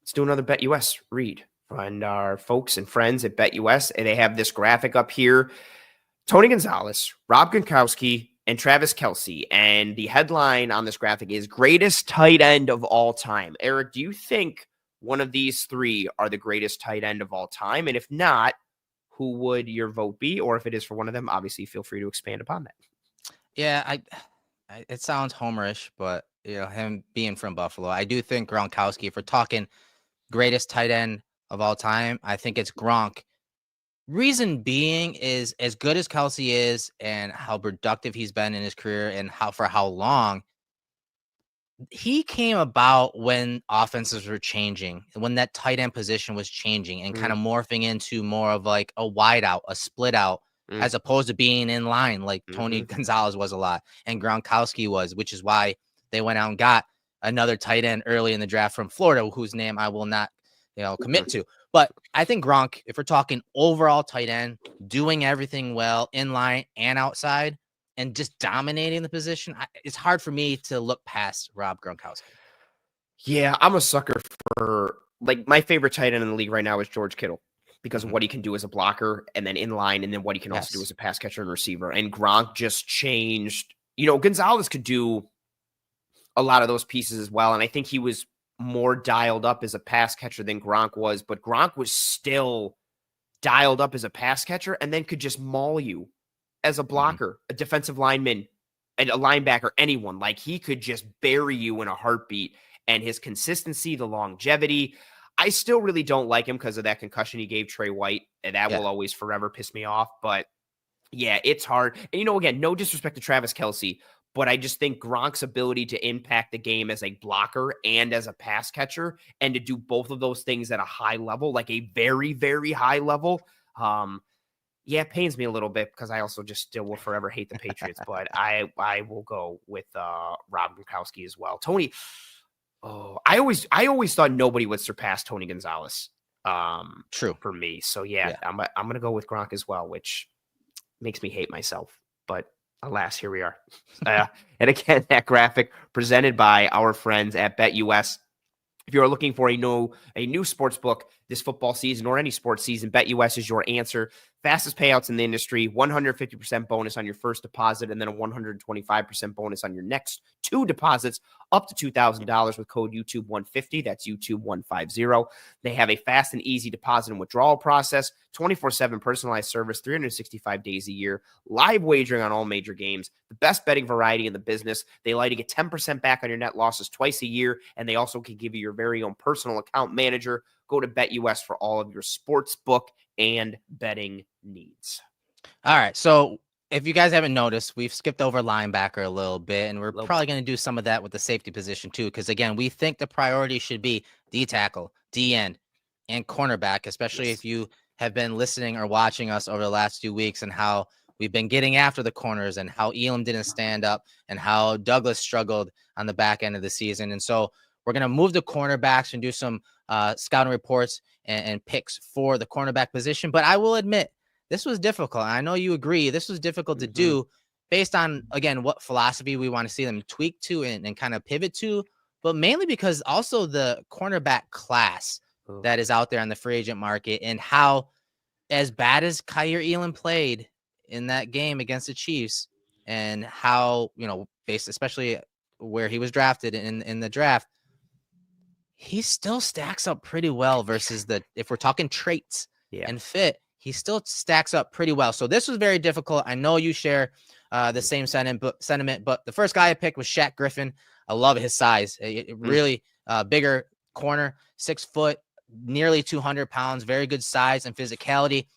let's do another BetUS read. And our folks and friends at BetUS, and they have this graphic up here. Tony Gonzalez, Rob Gronkowski, and Travis Kelce. And the headline on this graphic is greatest tight end of all time. Eric, do you think one of these three are the greatest tight end of all time? And if not, who would your vote be? Or if it is for one of them, obviously feel free to expand upon that. Yeah, it sounds homerish, but him being from Buffalo, I do think Gronkowski, if we're talking greatest tight end of all time, I think it's Gronk. Reason being is as good as Kelce is and how productive he's been in his career and for how long, he came about when offenses were changing and when that tight end position was changing and kind of morphing into more of like a wide out, a split out, as opposed to being in line like Tony Gonzalez was a lot and Gronkowski was, which is why they went out and got another tight end early in the draft from Florida, whose name I will not, commit to. But I think Gronk, if we're talking overall tight end, doing everything well in line and outside, and just dominating the position, it's hard for me to look past Rob Gronkowski. Yeah, I'm a sucker for, like, my favorite tight end in the league right now is George Kittle because of what he can do as a blocker and then in line and then what he can also do as a pass catcher and receiver. And Gronk just changed. Gonzalez could do a lot of those pieces as well. And I think he was more dialed up as a pass catcher than Gronk was, but Gronk was still dialed up as a pass catcher and then could just maul you as a blocker, a defensive lineman, and a linebacker, anyone. Like, he could just bury you in a heartbeat. And his consistency, the longevity, I still really don't like him because of that concussion he gave Trey White, and that will always forever piss me off. But yeah, it's hard. And, again, no disrespect to Travis Kelce, but I just think Gronk's ability to impact the game as a blocker and as a pass catcher, and to do both of those things at a high level, like a very, very high level, it pains me a little bit because I also just still will forever hate the Patriots, but I will go with Rob Gronkowski as well. Tony, I always thought nobody would surpass Tony Gonzalez. True for me. So yeah. I'm gonna go with Gronk as well, which makes me hate myself. But alas, here we are. And again, that graphic presented by our friends at BetUS. If you are looking for a new sports book this football season or any sports season, BetUS is your answer. Fastest payouts in the industry, 150% bonus on your first deposit, and then a 125% bonus on your next 2 deposits up to $2,000 with code YouTube150. That's YouTube150. They have a fast and easy deposit and withdrawal process, 24/7 personalized service, 365 days a year, live wagering on all major games, the best betting variety in the business. They allow you to get 10% back on your net losses twice a year, and they also can give you your very own personal account manager. Go to BetUS for all of your sports book and betting needs. All right. So if you guys haven't noticed, we've skipped over linebacker a little bit, and we're probably going to do some of that with the safety position too. Because again, we think the priority should be D tackle, D end, and cornerback, especially if you have been listening or watching us over the last few weeks and how we've been getting after the corners and how Elam didn't stand up and how Douglas struggled on the back end of the season. And so we're going to move the cornerbacks and do some scouting reports and picks for the cornerback position. But I will admit, this was difficult. I know you agree. This was difficult to do based on, again, what philosophy we want to see them tweak to and kind of pivot to, but mainly because also the cornerback class that is out there on the free agent market and how, as bad as Kaiir Elam played in that game against the Chiefs and how, based especially where he was drafted in the draft, he still stacks up pretty well versus if we're talking traits and fit, he still stacks up pretty well. So this was very difficult. I know you share the same sentiment, but the first guy I picked was Shaq Griffin. I love his size. Really bigger corner, 6 foot, nearly 200 pounds, very good size and physicality.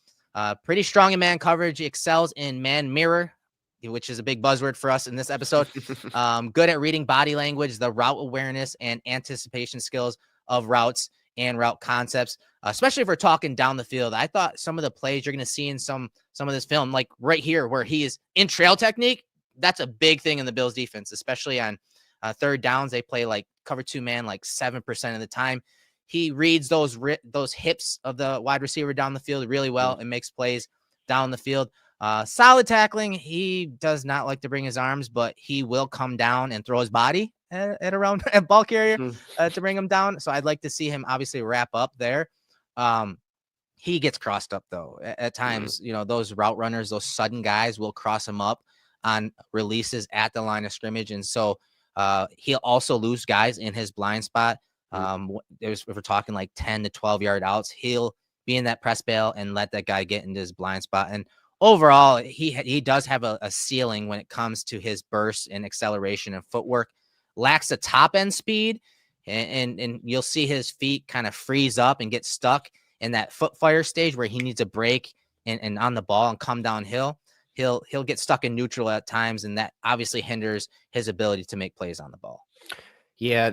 Pretty strong in man coverage. He excels in man mirror, which is a big buzzword for us in this episode. Good at reading body language, the route awareness and anticipation skills of routes and route concepts, especially if we're talking down the field. I thought some of the plays you're going to see in some of this film, like right here where he is in trail technique, that's a big thing in the Bills defense, especially on third downs. They play like cover 2 man like 7% of the time. He reads those hips of the wide receiver down the field really well and makes plays down the field. Solid tackling. He does not like to bring his arms, but he will come down and throw his body at around a ball carrier to bring him down. So I'd like to see him obviously wrap up there. He gets crossed up though. At times, those route runners, those sudden guys will cross him up on releases at the line of scrimmage. And so he'll also lose guys in his blind spot. If we're talking like 10 to 12 yard outs, he'll be in that press bail and let that guy get into his blind spot. And overall, he does have a ceiling when it comes to his burst and acceleration and footwork. Lacks the top end speed, and you'll see his feet kind of freeze up and get stuck in that foot fire stage where he needs a break and on the ball and come downhill. He'll get stuck in neutral at times, and that obviously hinders his ability to make plays on the ball. Yeah,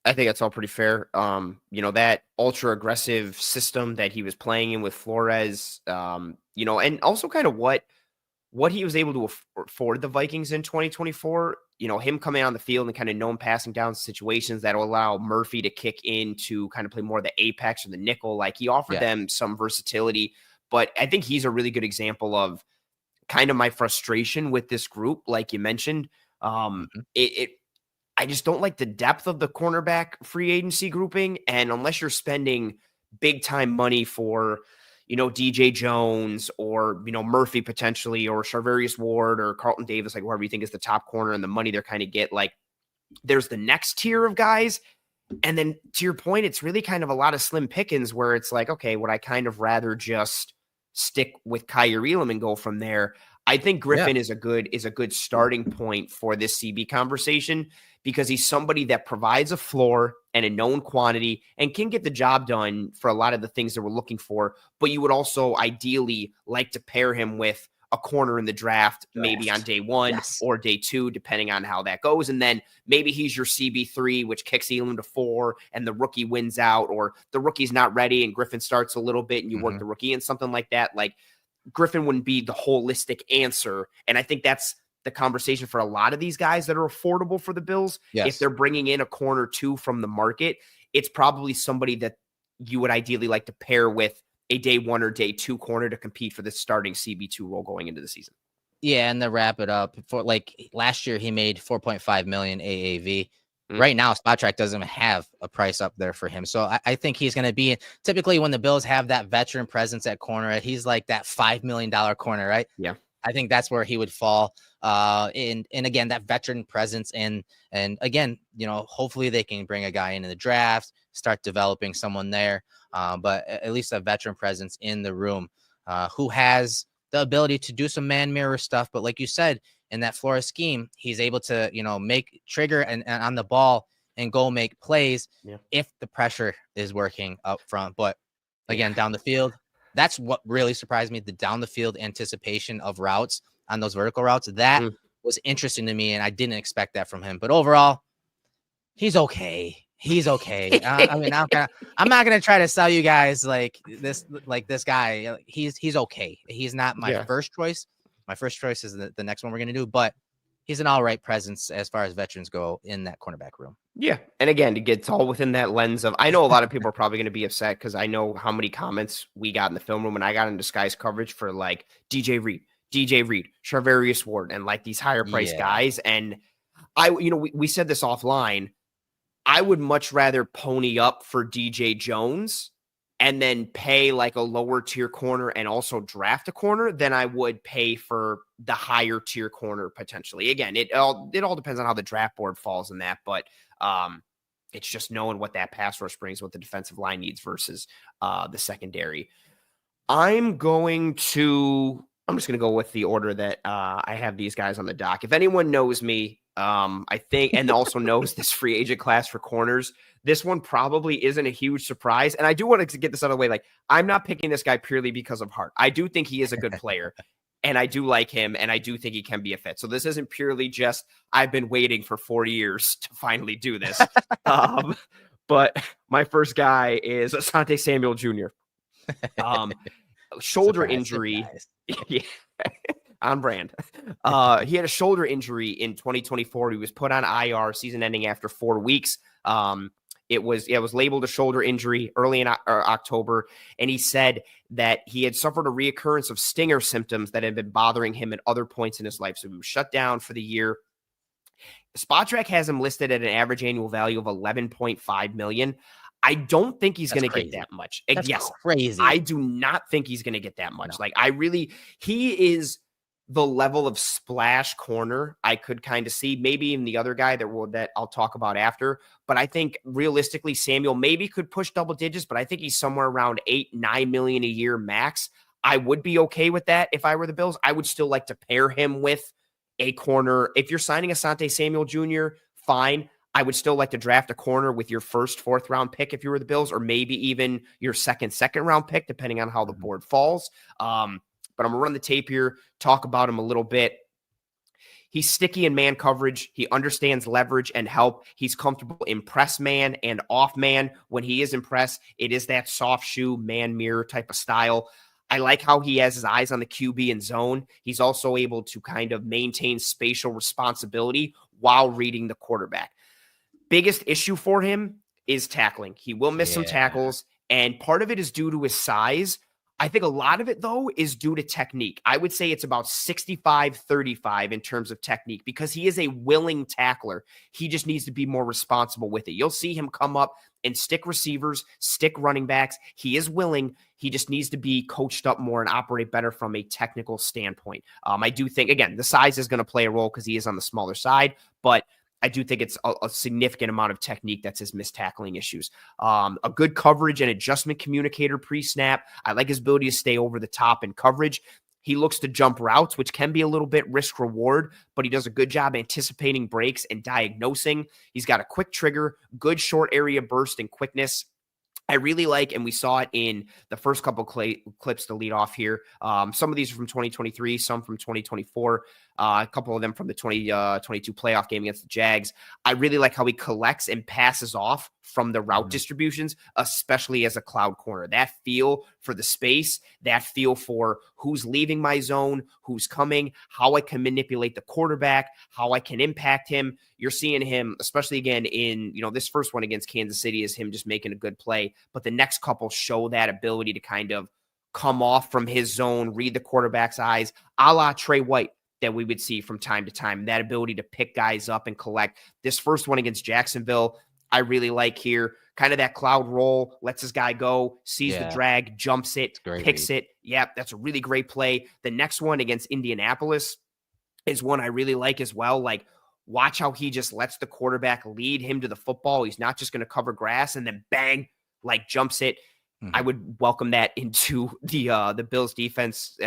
I think that's all pretty fair. That ultra aggressive system that he was playing in with Flores, and also kind of what he was able to afford the Vikings in 2024, him coming on the field and kind of known passing down situations that will allow Murphy to kick in to kind of play more of the apex or the nickel. Like he offered them some versatility, but I think he's a really good example of kind of my frustration with this group. Like you mentioned, I just don't like the depth of the cornerback free agency grouping. And unless you're spending big time money for, DJ Jones or, Murphy potentially, or Charvarius Ward or Carlton Davis, like whoever you think is the top corner and the money they're kind of get, like there's the next tier of guys. And then to your point, it's really kind of a lot of slim pickings where it's like, okay, would I kind of rather just stick with Kaiir Elam and go from there? I think Griffin is a good starting point for this CB conversation because he's somebody that provides a floor and a known quantity and can get the job done for a lot of the things that we're looking for. But you would also ideally like to pair him with a corner in the draft, maybe on day 1 or day 2, depending on how that goes. And then maybe he's your CB3, which kicks Elam to 4 and the rookie wins out, or the rookie's not ready and Griffin starts a little bit and you work the rookie in, something like that. Like, Griffin wouldn't be the holistic answer. And I think that's the conversation for a lot of these guys that are affordable for the Bills. If they're bringing in a corner 2 from the market, it's probably somebody that you would ideally like to pair with a day 1 or day 2 corner to compete for the starting CB2 role going into the season. Yeah, and to wrap it up, for like last year he made 4.5 million AAV. Right now, Spot Track doesn't have a price up there for him. So I think he's going to be, typically when the Bills have that veteran presence at corner, he's like that $5 million corner, right? Yeah. I think that's where he would fall. And again, that veteran presence. And again, hopefully they can bring a guy into the draft, start developing someone there. But at least a veteran presence in the room who has the ability to do some man mirror stuff. But like you said, in that Flores scheme, he's able to, make trigger and on the ball and go make plays if the pressure is working up front. But again, down the field, that's what really surprised me. The down the field anticipation of routes on those vertical routes, that was interesting to me. And I didn't expect that from him. But overall, he's okay. He's okay. I mean, I'm not gonna try to sell you guys like this guy. He's okay. He's not my first choice. My first choice is the next one we're gonna do, but he's an all right presence as far as veterans go in that cornerback room. Yeah, and again, it gets all within that lens of. I know a lot of people are probably going to be upset because I know how many comments we got in the film room when I got in disguise coverage for like DJ Reed, Charvarius Ward, and like these higher priced guys. And we said this offline. I would much rather pony up for DJ Jones and then pay like a lower tier corner and also draft a corner than I would pay for the higher tier corner potentially. Again, it all depends on how the draft board falls in that, but it's just knowing what that pass rush brings, what the defensive line needs versus the secondary. I'm just going to go with the order that I have these guys on the dock. If anyone knows me, I think, and also knows this free agent class for corners, this one probably isn't a huge surprise. And I do want to get this out of the way. Like, I'm not picking this guy purely because of heart. I do think he is a good player and I do like him and I do think he can be a fit. So this isn't purely just, I've been waiting for 4 years to finally do this. But my first guy is Asante Samuel Jr. Shoulder injury. Yeah. On brand. He had a shoulder injury in 2024. He was put on IR, season ending after 4 weeks. It was labeled a shoulder injury early in October, and he said that he had suffered a reoccurrence of stinger symptoms that had been bothering him at other points in his life. So he was shut down for the year. Spot Track has him listed at an average annual value of $11.5 million. I don't think he's going to get that much. That's crazy. I do not think he's going to get that much. No. Like, he is the level of splash corner I could kind of see. Maybe even the other guy that I'll talk about after. But I think realistically, Samuel maybe could push double digits, but I think he's somewhere around $8-9 million a year max. I would be okay with that if I were the Bills. I would still like to pair him with a corner. If you're signing Asante Samuel Jr., fine. I would still like to draft a corner with your first, 4th round pick if you were the Bills, or maybe even your second round pick, depending on how the board falls. But I'm going to run the tape here, talk about him a little bit. He's sticky in man coverage. He understands leverage and help. He's comfortable in press man and off man. When he is in press, it is that soft shoe man mirror type of style. I like how he has his eyes on the QB and zone. He's also able to kind of maintain spatial responsibility while reading the quarterback. Biggest issue for him is tackling. He will miss some tackles, and part of it is due to his size. I think a lot of it, though, is due to technique. I would say it's about 65-35 in terms of technique because he is a willing tackler. He just needs to be more responsible with it. You'll see him come up and stick receivers, stick running backs. He is willing. He just needs to be coached up more and operate better from a technical standpoint. I do think, again, the size is going to play a role because he is on the smaller side, but I do think it's a significant amount of technique that's his missed tackling issues. A good coverage and adjustment communicator pre-snap. I like his ability to stay over the top in coverage. He looks to jump routes, which can be a little bit risk reward, but he does a good job anticipating breaks and diagnosing. He's got a quick trigger, good short area burst and quickness. I really like, and we saw it in the first couple clips to lead off here. Some of these are from 2023, some from 2024, a couple of them from the 2022 playoff game against the Jags. I really like how he collects and passes off from the route distributions, especially as a cloud corner. That feel for the space, that feel for who's leaving my zone, who's coming, how I can manipulate the quarterback, how I can impact him. You're seeing him, especially again in, this first one against Kansas City is him just making a good play. But the next couple show that ability to kind of come off from his zone, read the quarterback's eyes, a la Trey White that we would see from time to time. That ability to pick guys up and collect. This first one against Jacksonville, I really like here. Kind of that cloud roll, lets his guy go, sees the drag, jumps it, picks it. Yep, that's a really great play. The next one against Indianapolis is one I really like as well. Like, watch how he just lets the quarterback lead him to the football. He's not just going to cover grass and then bang, like jumps it. I would welcome that into the Bills defense.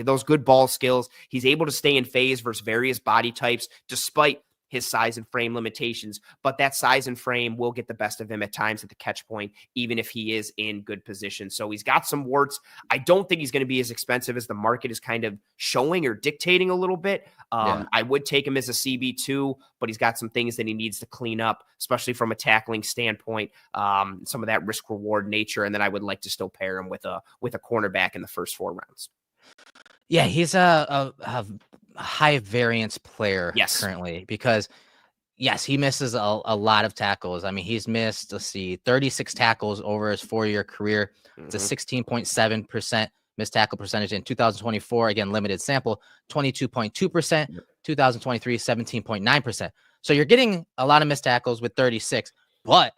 Those good ball skills. He's able to stay in phase versus various body types despite his size and frame limitations, but that size and frame will get the best of him at times at the catch point, even if he is in good position. So he's got some warts. I don't think he's going to be as expensive as the market is kind of showing or dictating a little bit. I would take him as a CB2, but he's got some things that he needs to clean up, especially from a tackling standpoint, some of that risk reward nature. And then I would like to still pair him with a cornerback in the first 4 rounds. Yeah, he's a high variance player currently because, yes, he misses a lot of tackles. I mean, he's missed, 36 tackles over his 4-year career. It's a 16.7% missed tackle percentage in 2024. Again, limited sample, 22.2%. 2023, 17.9%. So you're getting a lot of missed tackles with 36, but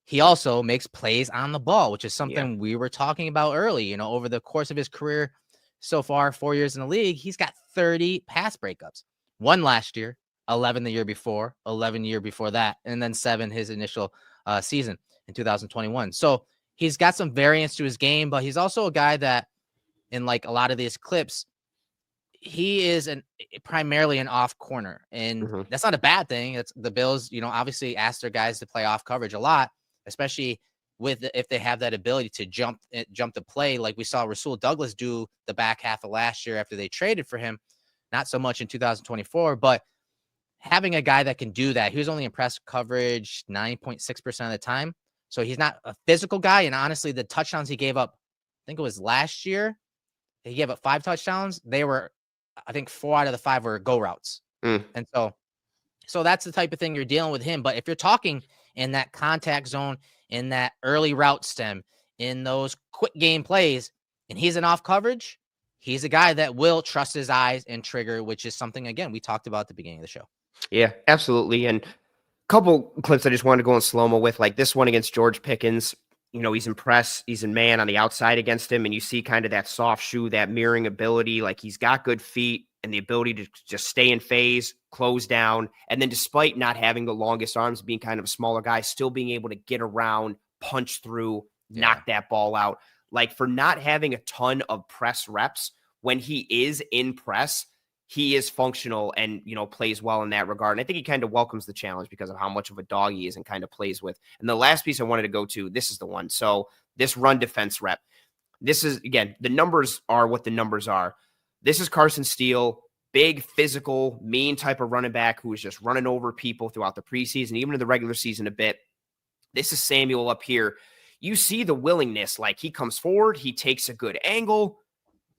he also makes plays on the ball, which is something we were talking about early. Over the course of his career, so far, 4 years in the league, he's got 30 pass breakups. 1 last year, 11 the year before, 11 the year before that, and then 7 his initial season in 2021. So he's got some variance to his game, but he's also a guy that, in like a lot of these clips, he is primarily an off corner, and that's not a bad thing. It's the Bills, obviously ask their guys to play off coverage a lot, especially if they have that ability to jump the play, like we saw Rasul Douglas do the back half of last year after they traded for him. Not so much in 2024, but having a guy that can do that, he was only in press coverage 9.6% of the time. So he's not a physical guy. And honestly, the touchdowns he gave up, I think it was last year, he gave up 5 touchdowns. They were, I think 4 out of the 5 were go routes. And so that's the type of thing you're dealing with him. But if you're talking in that contact zone, in that early route stem, in those quick game plays, and he's an off coverage, he's a guy that will trust his eyes and trigger, which is something, again, we talked about at the beginning of the show. Yeah, absolutely. And a couple clips I just wanted to go in slow-mo with, like this one against George Pickens. He's in press, he's in man on the outside against him, and you see kind of that soft shoe, that mirroring ability. Like, he's got good feet and the ability to just stay in phase, close down, and then despite not having the longest arms, being kind of a smaller guy, still being able to get around, punch through, knock that ball out. Like, for not having a ton of press reps, when he is in press, he is functional and, plays well in that regard. And I think he kind of welcomes the challenge because of how much of a dog he is and kind of plays with. And the last piece I wanted to go to, this is the one. So this run defense rep, this is, again, the numbers are what the numbers are. This is Carson Steele, big, physical, mean type of running back who is just running over people throughout the preseason, even in the regular season a bit. This is Samuel up here. You see the willingness, like he comes forward, he takes a good angle,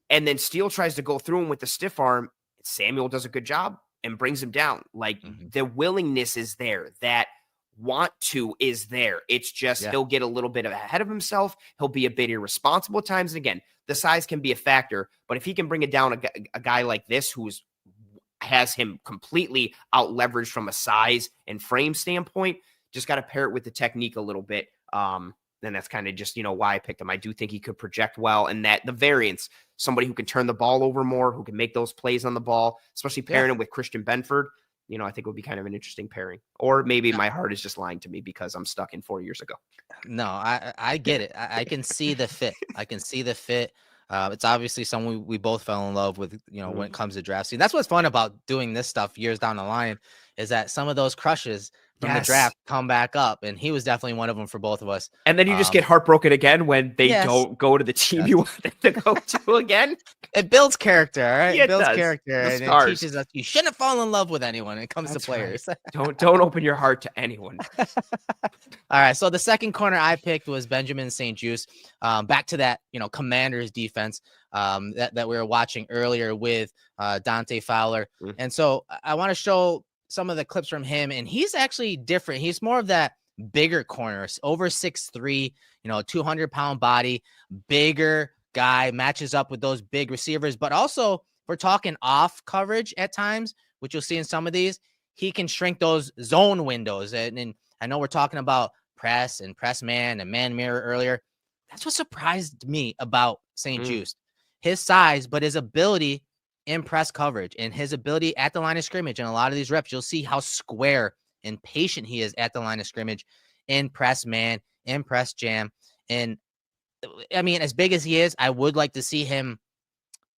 and then Steele tries to go through him with the stiff arm. Samuel does a good job and brings him down. Like, the willingness is there. That want to is there. It's just he'll get a little bit ahead of himself. He'll be a bit irresponsible at times. And again, the size can be a factor, but if he can bring it down a guy like this has him completely out leveraged from a size and frame standpoint, just got to pair it with the technique a little bit. Then that's kind of just, why I picked him. I do think he could project well, and that the variance, somebody who can turn the ball over more, who can make those plays on the ball, especially pairing him with Christian Benford, I think would be kind of an interesting pairing. Or maybe my heart is just lying to me because I'm stuck in 4 years ago. No, I get it. I can see the fit. I can see the fit. It's obviously someone we both fell in love with, when it comes to draft season. That's what's fun about doing this stuff years down the line, is that some of those crushes from the Yes. draft come back up, and he was definitely one of them for both of us. And then you just get heartbroken again when they Yes. don't go to the team you want them to go to again. It builds character, right? Yeah, It builds does. character, The and it scars. teaches us you shouldn't fall in love with anyone when it comes That's to players. right. Don't open your heart to anyone. All right, so the second corner I picked was Benjamin St-Juste. Back to that, Commanders defense that we were watching earlier with Dante Fowler. And so I want to show some of the clips from him, and he's actually different. He's more of that bigger corner, over 6'3", 200-pound body, bigger guy, matches up with those big receivers. But also, we're talking off coverage at times, which you'll see in some of these. He can shrink those zone windows. And I know we're talking about press and press man and man mirror earlier. That's what surprised me about St-Juste. His size, but his ability in press coverage and his ability at the line of scrimmage. And a lot of these reps, you'll see how square and patient he is at the line of scrimmage in press man, in press jam. And I mean, as big as he is, I would like to see him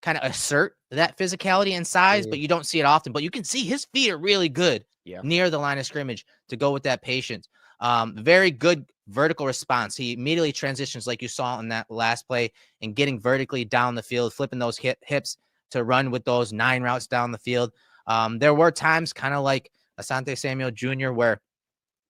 kind of assert that physicality and size, but you don't see it often. But you can see his feet are really good near the line of scrimmage to go with that patience. Very good vertical response. He immediately transitions, like you saw in that last play, and getting vertically down the field, flipping those hips to run with those 9 routes down the field. There were times, kind of like Asante Samuel Jr., where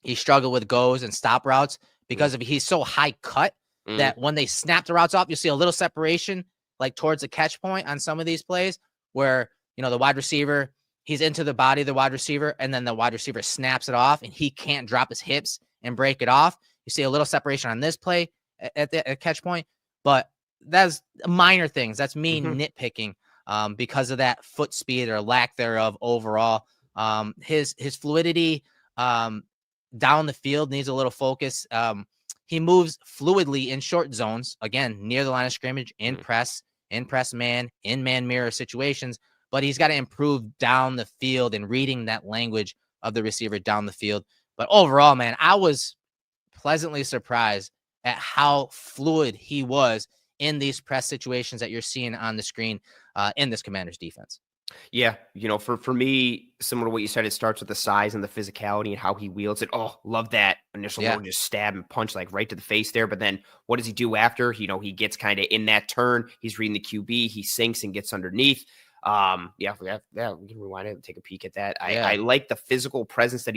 he struggled with goes and stop routes because of he's so high cut that when they snap the routes off, you see a little separation, like towards the catch point on some of these plays where, the wide receiver, he's into the body of the wide receiver, and then the wide receiver snaps it off and he can't drop his hips and break it off. You see a little separation on this play at the catch point, but that's minor things. That's me nitpicking because of that foot speed or lack thereof overall. His fluidity down the field needs a little focus. He moves fluidly in short zones, again, near the line of scrimmage, in press man, in man mirror situations, but he's got to improve down the field and reading that language of the receiver down the field. But overall, man, I was pleasantly surprised at how fluid he was in these press situations that you're seeing on the screen in this Commanders defense. Yeah, for me, similar to what you said, it starts with the size and the physicality and how he wields it. Oh, love that initial little just stab and punch like right to the face there. But then what does he do after? He gets kind of in that turn. He's reading the QB. He sinks and gets underneath. We can rewind it and take a peek at that. I like the physical presence that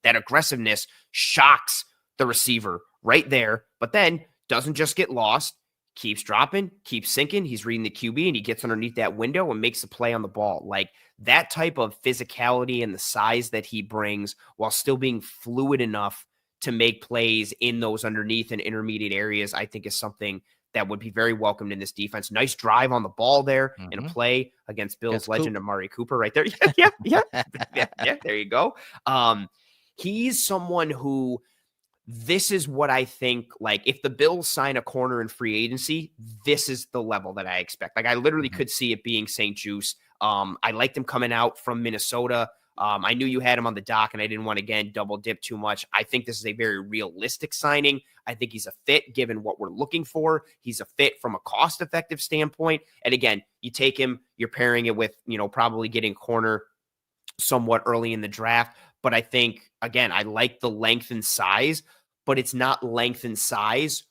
that aggressiveness shocks the receiver right there, but then doesn't just get lost. Keeps dropping, keeps sinking. He's reading the QB and he gets underneath that window and makes a play on the ball. Like that type of physicality and the size that he brings while still being fluid enough to make plays in those underneath and intermediate areas, I think is something that would be very welcomed in this defense. Nice drive on the ball there in a play against Bills legend Amari Cooper right there. Yeah. There you go. He's someone who, this is what I think, like, if the Bills sign a corner in free agency, this is the level that I expect. Like, I literally could see it being St-Juste. I liked him coming out from Minnesota. I knew you had him on the dock, and I didn't want to, again, double dip too much. I think this is a very realistic signing. I think he's a fit given what we're looking for. He's a fit from a cost-effective standpoint. And again, you take him, you're pairing it with, probably getting corner somewhat early in the draft. But I think, again, I like the length and size, but it's not length and size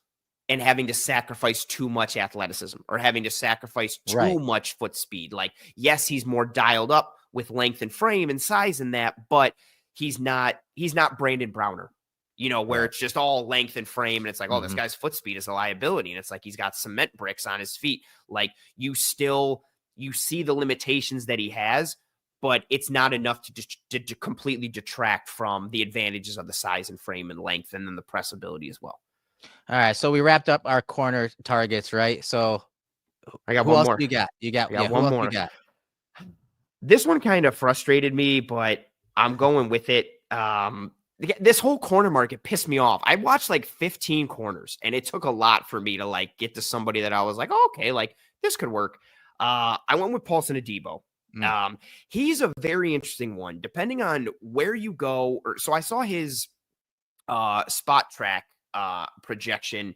and having to sacrifice too much athleticism or having to sacrifice too much foot speed. Like, yes, he's more dialed up with length and frame and size in that, but he's not Brandon Browner, where it's just all length and frame. And it's like, oh, this guy's foot speed is a liability. And it's like, he's got cement bricks on his feet. Like, you see the limitations that he has, but it's not enough to completely detract from the advantages of the size and frame and length and then the press ability as well. All right, so we wrapped up our corner targets, right? So I got who one else more. You got one more. This one kind of frustrated me, but I'm going with it. This whole corner market pissed me off. I watched like 15 corners, and it took a lot for me to like get to somebody that I was like, oh, okay, like this could work. I went with Paulson Adebo. He's a very interesting one, depending on where you go. So I saw his spot track projection,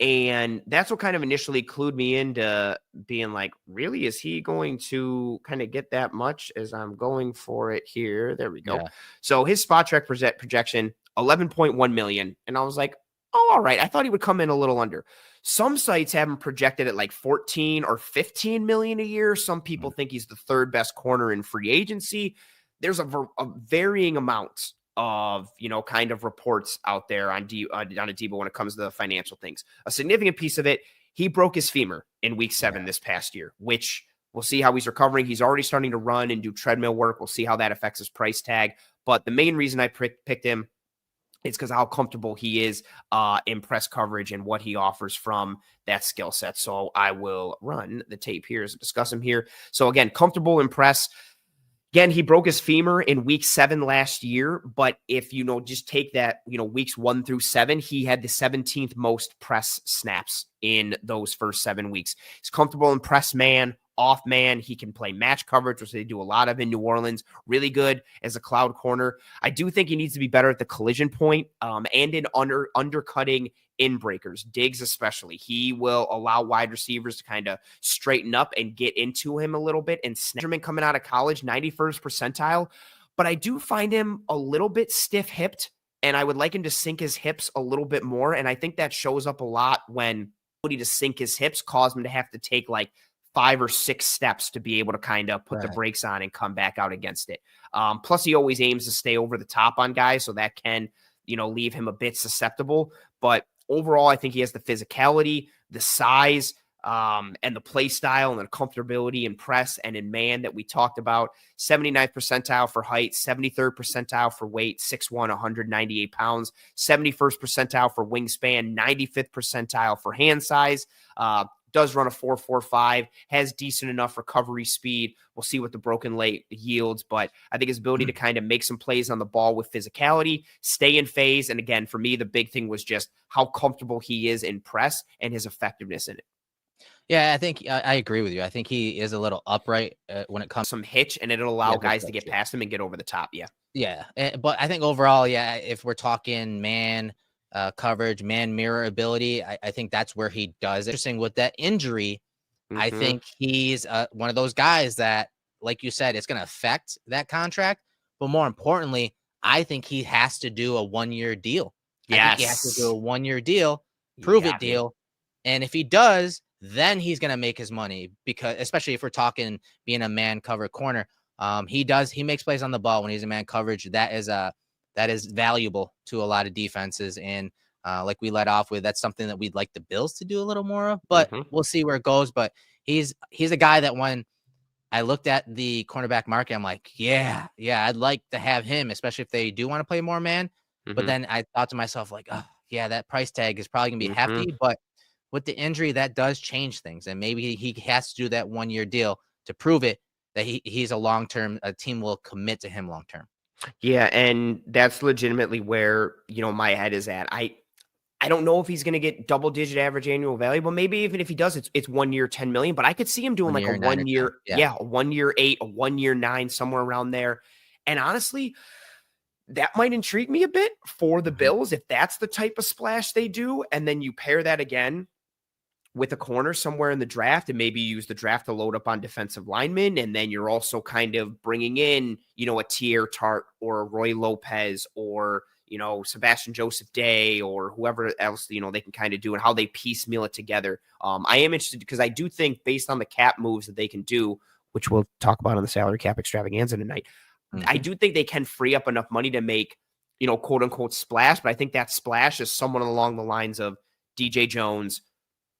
And that's what kind of initially clued me into being like, really, is he going to kind of get that much as I'm going for it here? There we go. Yeah. So his spot track projection, 11.1 million. And I was like, oh, all right. I thought he would come in a little under. Some sites have him projected at like 14 or 15 million a year. Some people think he's the third best corner in free agency. There's a varying amount of, kind of reports out there on Debo when it comes to the financial things. A significant piece of it, he broke his femur in week 7 this past year, which we'll see how he's recovering. He's already starting to run and do treadmill work. We'll see how that affects his price tag. But the main reason I picked him, it's because how comfortable he is in press coverage and what he offers from that skill set. So I will run the tape here as I discuss him here. So again, comfortable in press. Again, he broke his femur in week 7 last year, but if just take that, weeks 1 through 7, he had the 17th most press snaps in those first 7 weeks. He's comfortable in press man, off man. He can play match coverage, which they do a lot of in New Orleans. Really good as a cloud corner. I do think he needs to be better at the collision point, and in undercutting in breakers, digs especially. He will allow wide receivers to kind of straighten up and get into him a little bit. And Snedgerman coming out of college, 91st percentile. But I do find him a little bit stiff-hipped, and I would like him to sink his hips a little bit more. And I think that shows up a lot when ability to sink his hips caused him to have to take like 5 or 6 steps to be able to kind of put the brakes on and come back out against it. Plus, he always aims to stay over the top on guys, so that can, leave him a bit susceptible. But overall, I think he has the physicality, the size, and the play style and the comfortability in press and in man that we talked about. 79th percentile for height, 73rd percentile for weight, 6'1", 198 pounds, 71st percentile for wingspan, 95th percentile for hand size. Does run a 4.45, has decent enough recovery speed. We'll see what the broken leg yields, but I think his ability to kind of make some plays on the ball with physicality, stay in phase. And again, for me, the big thing was just how comfortable he is in press and his effectiveness in it. Yeah, I think I agree with you. I think he is a little upright when it comes some hitch, and it'll allow guys to get past him and get over the top. Yeah. But I think overall, if we're talking man coverage, man mirror ability, I think that's where he does it. Interesting with that injury. I think he's one of those guys that, like you said, it's going to affect that contract. But more importantly, I think he has to do a 1-year deal. I think he has to do a 1-year deal, prove it deal. And if he does, then he's going to make his money, because especially if we're talking being a man cover corner, he makes plays on the ball when he's in man coverage. That is valuable to a lot of defenses. And like we let off with, that's something that we'd like the Bills to do a little more of, but we'll see where it goes. But he's a guy that when I looked at the cornerback market, I'm like, yeah, I'd like to have him, especially if they do want to play more man. But then I thought to myself, like, oh, yeah, that price tag is probably gonna be hefty. But with the injury, that does change things. And maybe he has to do that 1-year deal to prove it that he's a team will commit to him long-term. Yeah. And that's legitimately where, my head is at. I don't know if he's going to get double-digit average annual value, but maybe even if he does, it's 1 year, 10 million. But I could see him doing like a 1 year, a 1 year 8, a 1 year 9, somewhere around there. And honestly, that might intrigue me a bit for the Bills if that's the type of splash they do. And then you pair that again with a corner somewhere in the draft, and maybe use the draft to load up on defensive linemen. And then you're also kind of bringing in, a Tier Tart or a Roy Lopez or, Sebastian Joseph Day or whoever else, they can kind of do, and how they piecemeal it together. I am interested because I do think based on the cap moves that they can do, which we'll talk about on the salary cap extravaganza tonight, I do think they can free up enough money to make, quote unquote splash. But I think that splash is someone along the lines of DJ Jones,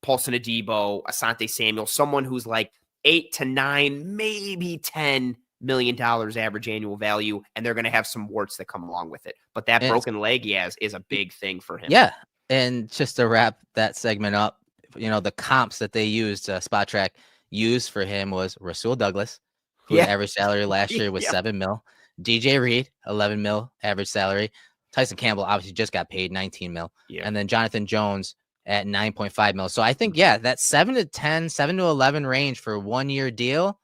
Paulson Adebo, Asante Samuel, someone who's like 8 to 9, maybe $10 million average annual value, and they're going to have some warts that come along with it. But that broken leg he has is a big thing for him. Yeah, and just to wrap that segment up, the comps that they used, Spot Track used for him was Rasul Douglas, whose average salary last year was $7 million. DJ Reed, $11 million average salary. Tyson Campbell obviously just got paid $19 million. And then Jonathan Jones at $9.5 million. So I think, that 7 to 10, 7 to 11 range for a 1-year deal,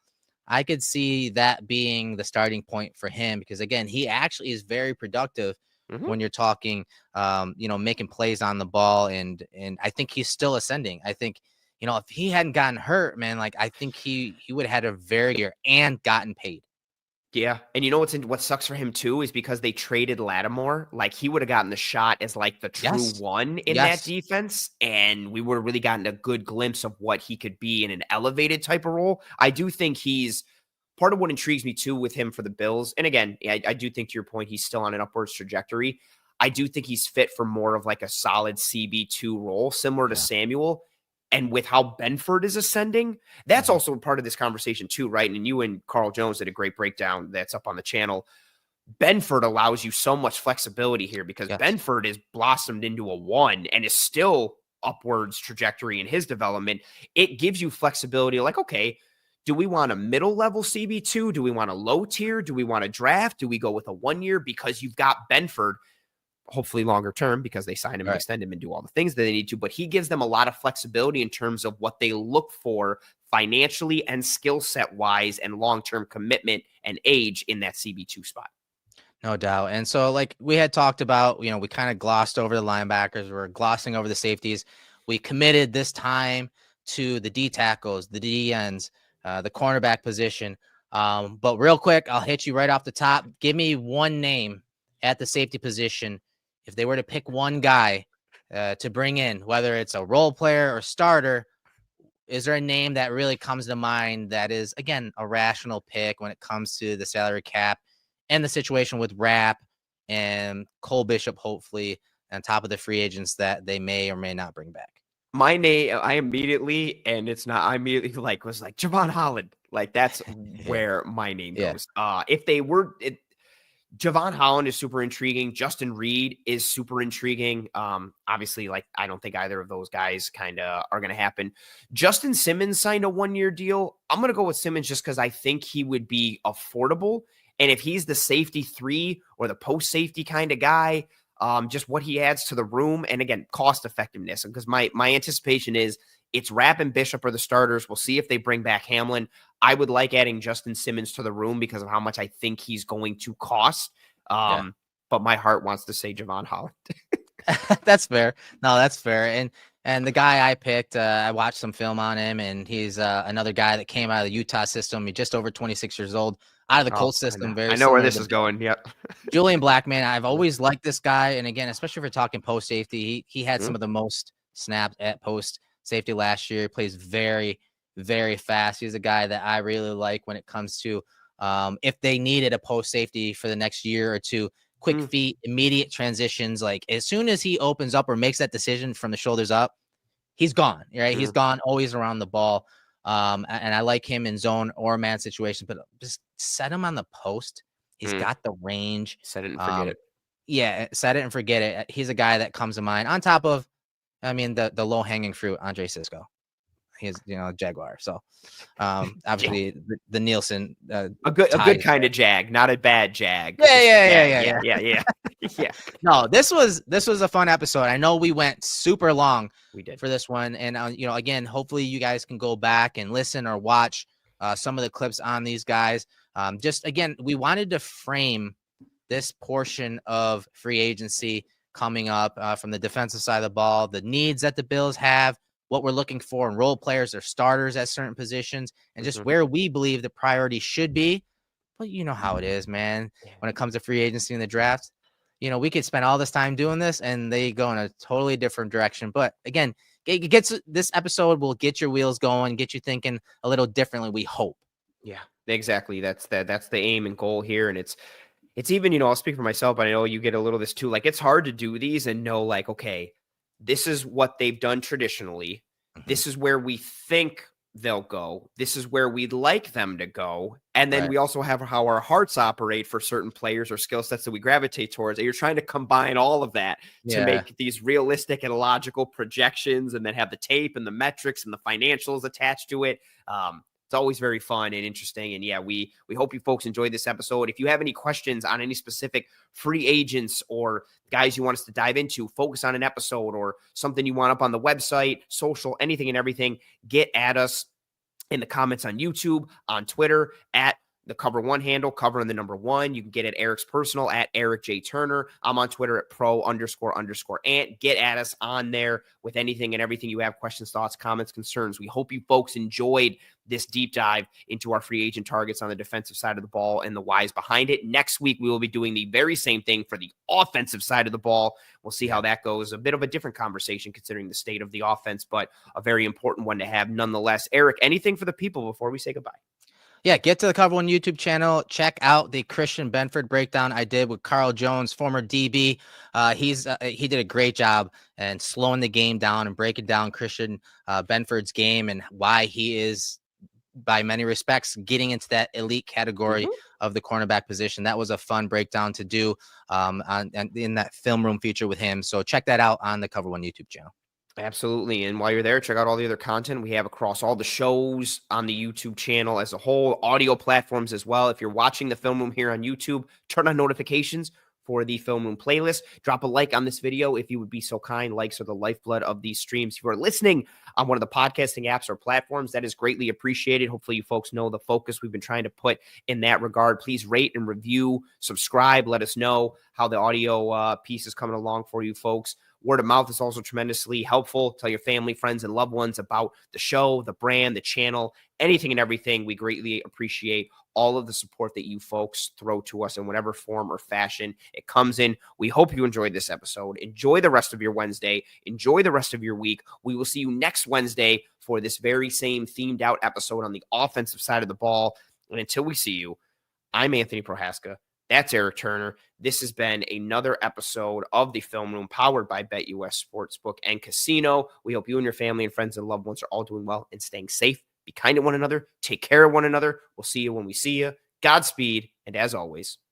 I could see that being the starting point for him, because again, he actually is very productive when you're talking, making plays on the ball. And I think he's still ascending. I think, if he hadn't gotten hurt, man, like I think he would have had a very good year and gotten paid. Yeah. And you know what sucks for him too is because they traded Lattimore. Like he would have gotten the shot as like the true one in that defense. And we would have really gotten a good glimpse of what he could be in an elevated type of role. I do think he's part of what intrigues me too with him for the Bills. And again, I do think to your point, he's still on an upwards trajectory. I do think he's fit for more of like a solid CB2 role, similar to Samuel. And with how Benford is ascending, that's also part of this conversation too, right? And you and Carl Jones did a great breakdown that's up on the channel. Benford allows you so much flexibility here because Benford is blossomed into a 1 and is still upwards trajectory in his development. It gives you flexibility like, okay, do we want a middle level CB2? Do we want a low tier? Do we want a draft? Do we go with a 1 year? Because you've got Benford, hopefully longer term because they sign him and extend him and do all the things that they need to, but he gives them a lot of flexibility in terms of what they look for financially and skill set wise and long-term commitment and age in that CB2 spot. No doubt. And so like we had talked about, we kind of glossed over the linebackers. We're glossing over the safeties. We committed this time to the D tackles, the D ends, the cornerback position. But real quick, I'll hit you right off the top. Give me one name at the safety position. If they were to pick one guy to bring in, whether it's a role player or starter, is there a name that really comes to mind that is, again, a rational pick when it comes to the salary cap and the situation with Rapp and Cole Bishop, hopefully, on top of the free agents that they may or may not bring back? My name, I immediately was like Javon Holland. Like that's where my name goes. If they were... Javon Holland is super intriguing. Justin Reed is super intriguing. Obviously, like I don't think either of those guys kind of are going to happen. Justin Simmons signed a 1-year deal. I'm going to go with Simmons just because I think he would be affordable. And if he's the safety 3 or the post safety kind of guy, just what he adds to the room. And again, cost effectiveness. Because my anticipation is it's Rapp and Bishop are the starters. We'll see if they bring back Hamlin. I would like adding Justin Simmons to the room because of how much I think he's going to cost. But my heart wants to say Javon Holland. That's fair. No, that's fair. And the guy I picked, I watched some film on him, and he's another guy that came out of the Utah system. He's just over 26 years old, out of the Colts system. I know where this is going. Yep. Julian Blackman. I've always liked this guy. And again, especially if we're talking post safety, he had some of the most snaps at post safety last year. He plays very, very fast. He's a guy that I really like when it comes to if they needed a post safety for the next year or two, quick feet, immediate transitions. Like as soon as he opens up or makes that decision from the shoulders up, he's gone, right? He's gone, always around the ball. And I like him in zone or man situations, but just set him on the post. He's got the range. Set it and forget it. Yeah, set it and forget it. He's a guy that comes to mind on top of, the low hanging fruit, Andre Sisco. He's Jaguar. So obviously the Nielsen a good kind of jag, not a bad jag. Yeah. No, this was a fun episode. I know we went super long. We did for this one, and again, hopefully you guys can go back and listen or watch some of the clips on these guys. Just again, we wanted to frame this portion of free agency coming up from the defensive side of the ball, the needs that the Bills have, what we're looking for in role players or starters at certain positions, and just where we believe the priority should be. But you know how it is, man. When it comes to free agency and the draft, we could spend all this time doing this and they go in a totally different direction. But again, this episode will get your wheels going, get you thinking a little differently, we hope. Yeah, exactly. That's the aim and goal here. And it's even, I'll speak for myself, but I know you get a little of this too. Like it's hard to do these and know like, okay, this is what they've done traditionally. This is where we think they'll go. This is where we'd like them to go. And then we also have how our hearts operate for certain players or skill sets that we gravitate towards. And you're trying to combine all of that to make these realistic and logical projections and then have the tape and the metrics and the financials attached to it. It's always very fun and interesting. And we hope you folks enjoyed this episode. If you have any questions on any specific free agents or guys you want us to dive into, focus on an episode or something you want up on the website, social, anything and everything, get at us in the comments on YouTube, on Twitter, at the Cover One handle, Cover and the number one. You can get at Eric's personal at Eric J. Turner. I'm on Twitter at pro__ant. Get at us on there with anything and everything you have, questions, thoughts, comments, concerns. We hope you folks enjoyed this deep dive into our free agent targets on the defensive side of the ball and the whys behind it. Next week, we will be doing the very same thing for the offensive side of the ball. We'll see how that goes. A bit of a different conversation considering the state of the offense, but a very important one to have nonetheless. Eric, anything for the people before we say goodbye? Yeah, get to the Cover One YouTube channel. Check out the Christian Benford breakdown I did with Carl Jones, former DB. He did a great job and slowing the game down and breaking down Christian Benford's game and why he is, by many respects, getting into that elite category of the cornerback position. That was a fun breakdown to do in that film room feature with him. So check that out on the Cover One YouTube channel. Absolutely. And while you're there, check out all the other content we have across all the shows on the YouTube channel as a whole, audio platforms as well. If you're watching the film room here on YouTube, turn on notifications for the film room playlist. Drop a like on this video if you would be so kind. Likes are the lifeblood of these streams. If you are listening on one of the podcasting apps or platforms, that is greatly appreciated. Hopefully you folks know the focus we've been trying to put in that regard. Please rate and review, subscribe. Let us know how the audio piece is coming along for you folks. Word of mouth is also tremendously helpful. Tell your family, friends, and loved ones about the show, the brand, the channel, anything and everything. We greatly appreciate all of the support that you folks throw to us in whatever form or fashion it comes in. We hope you enjoyed this episode. Enjoy the rest of your Wednesday. Enjoy the rest of your week. We will see you next Wednesday for this very same themed out episode on the offensive side of the ball. And until we see you, I'm Anthony Prohaska. That's Eric Turner. This has been another episode of the Film Room powered by BetUS Sportsbook and Casino. We hope you and your family and friends and loved ones are all doing well and staying safe. Be kind to one another. Take care of one another. We'll see you when we see you. Godspeed. And as always,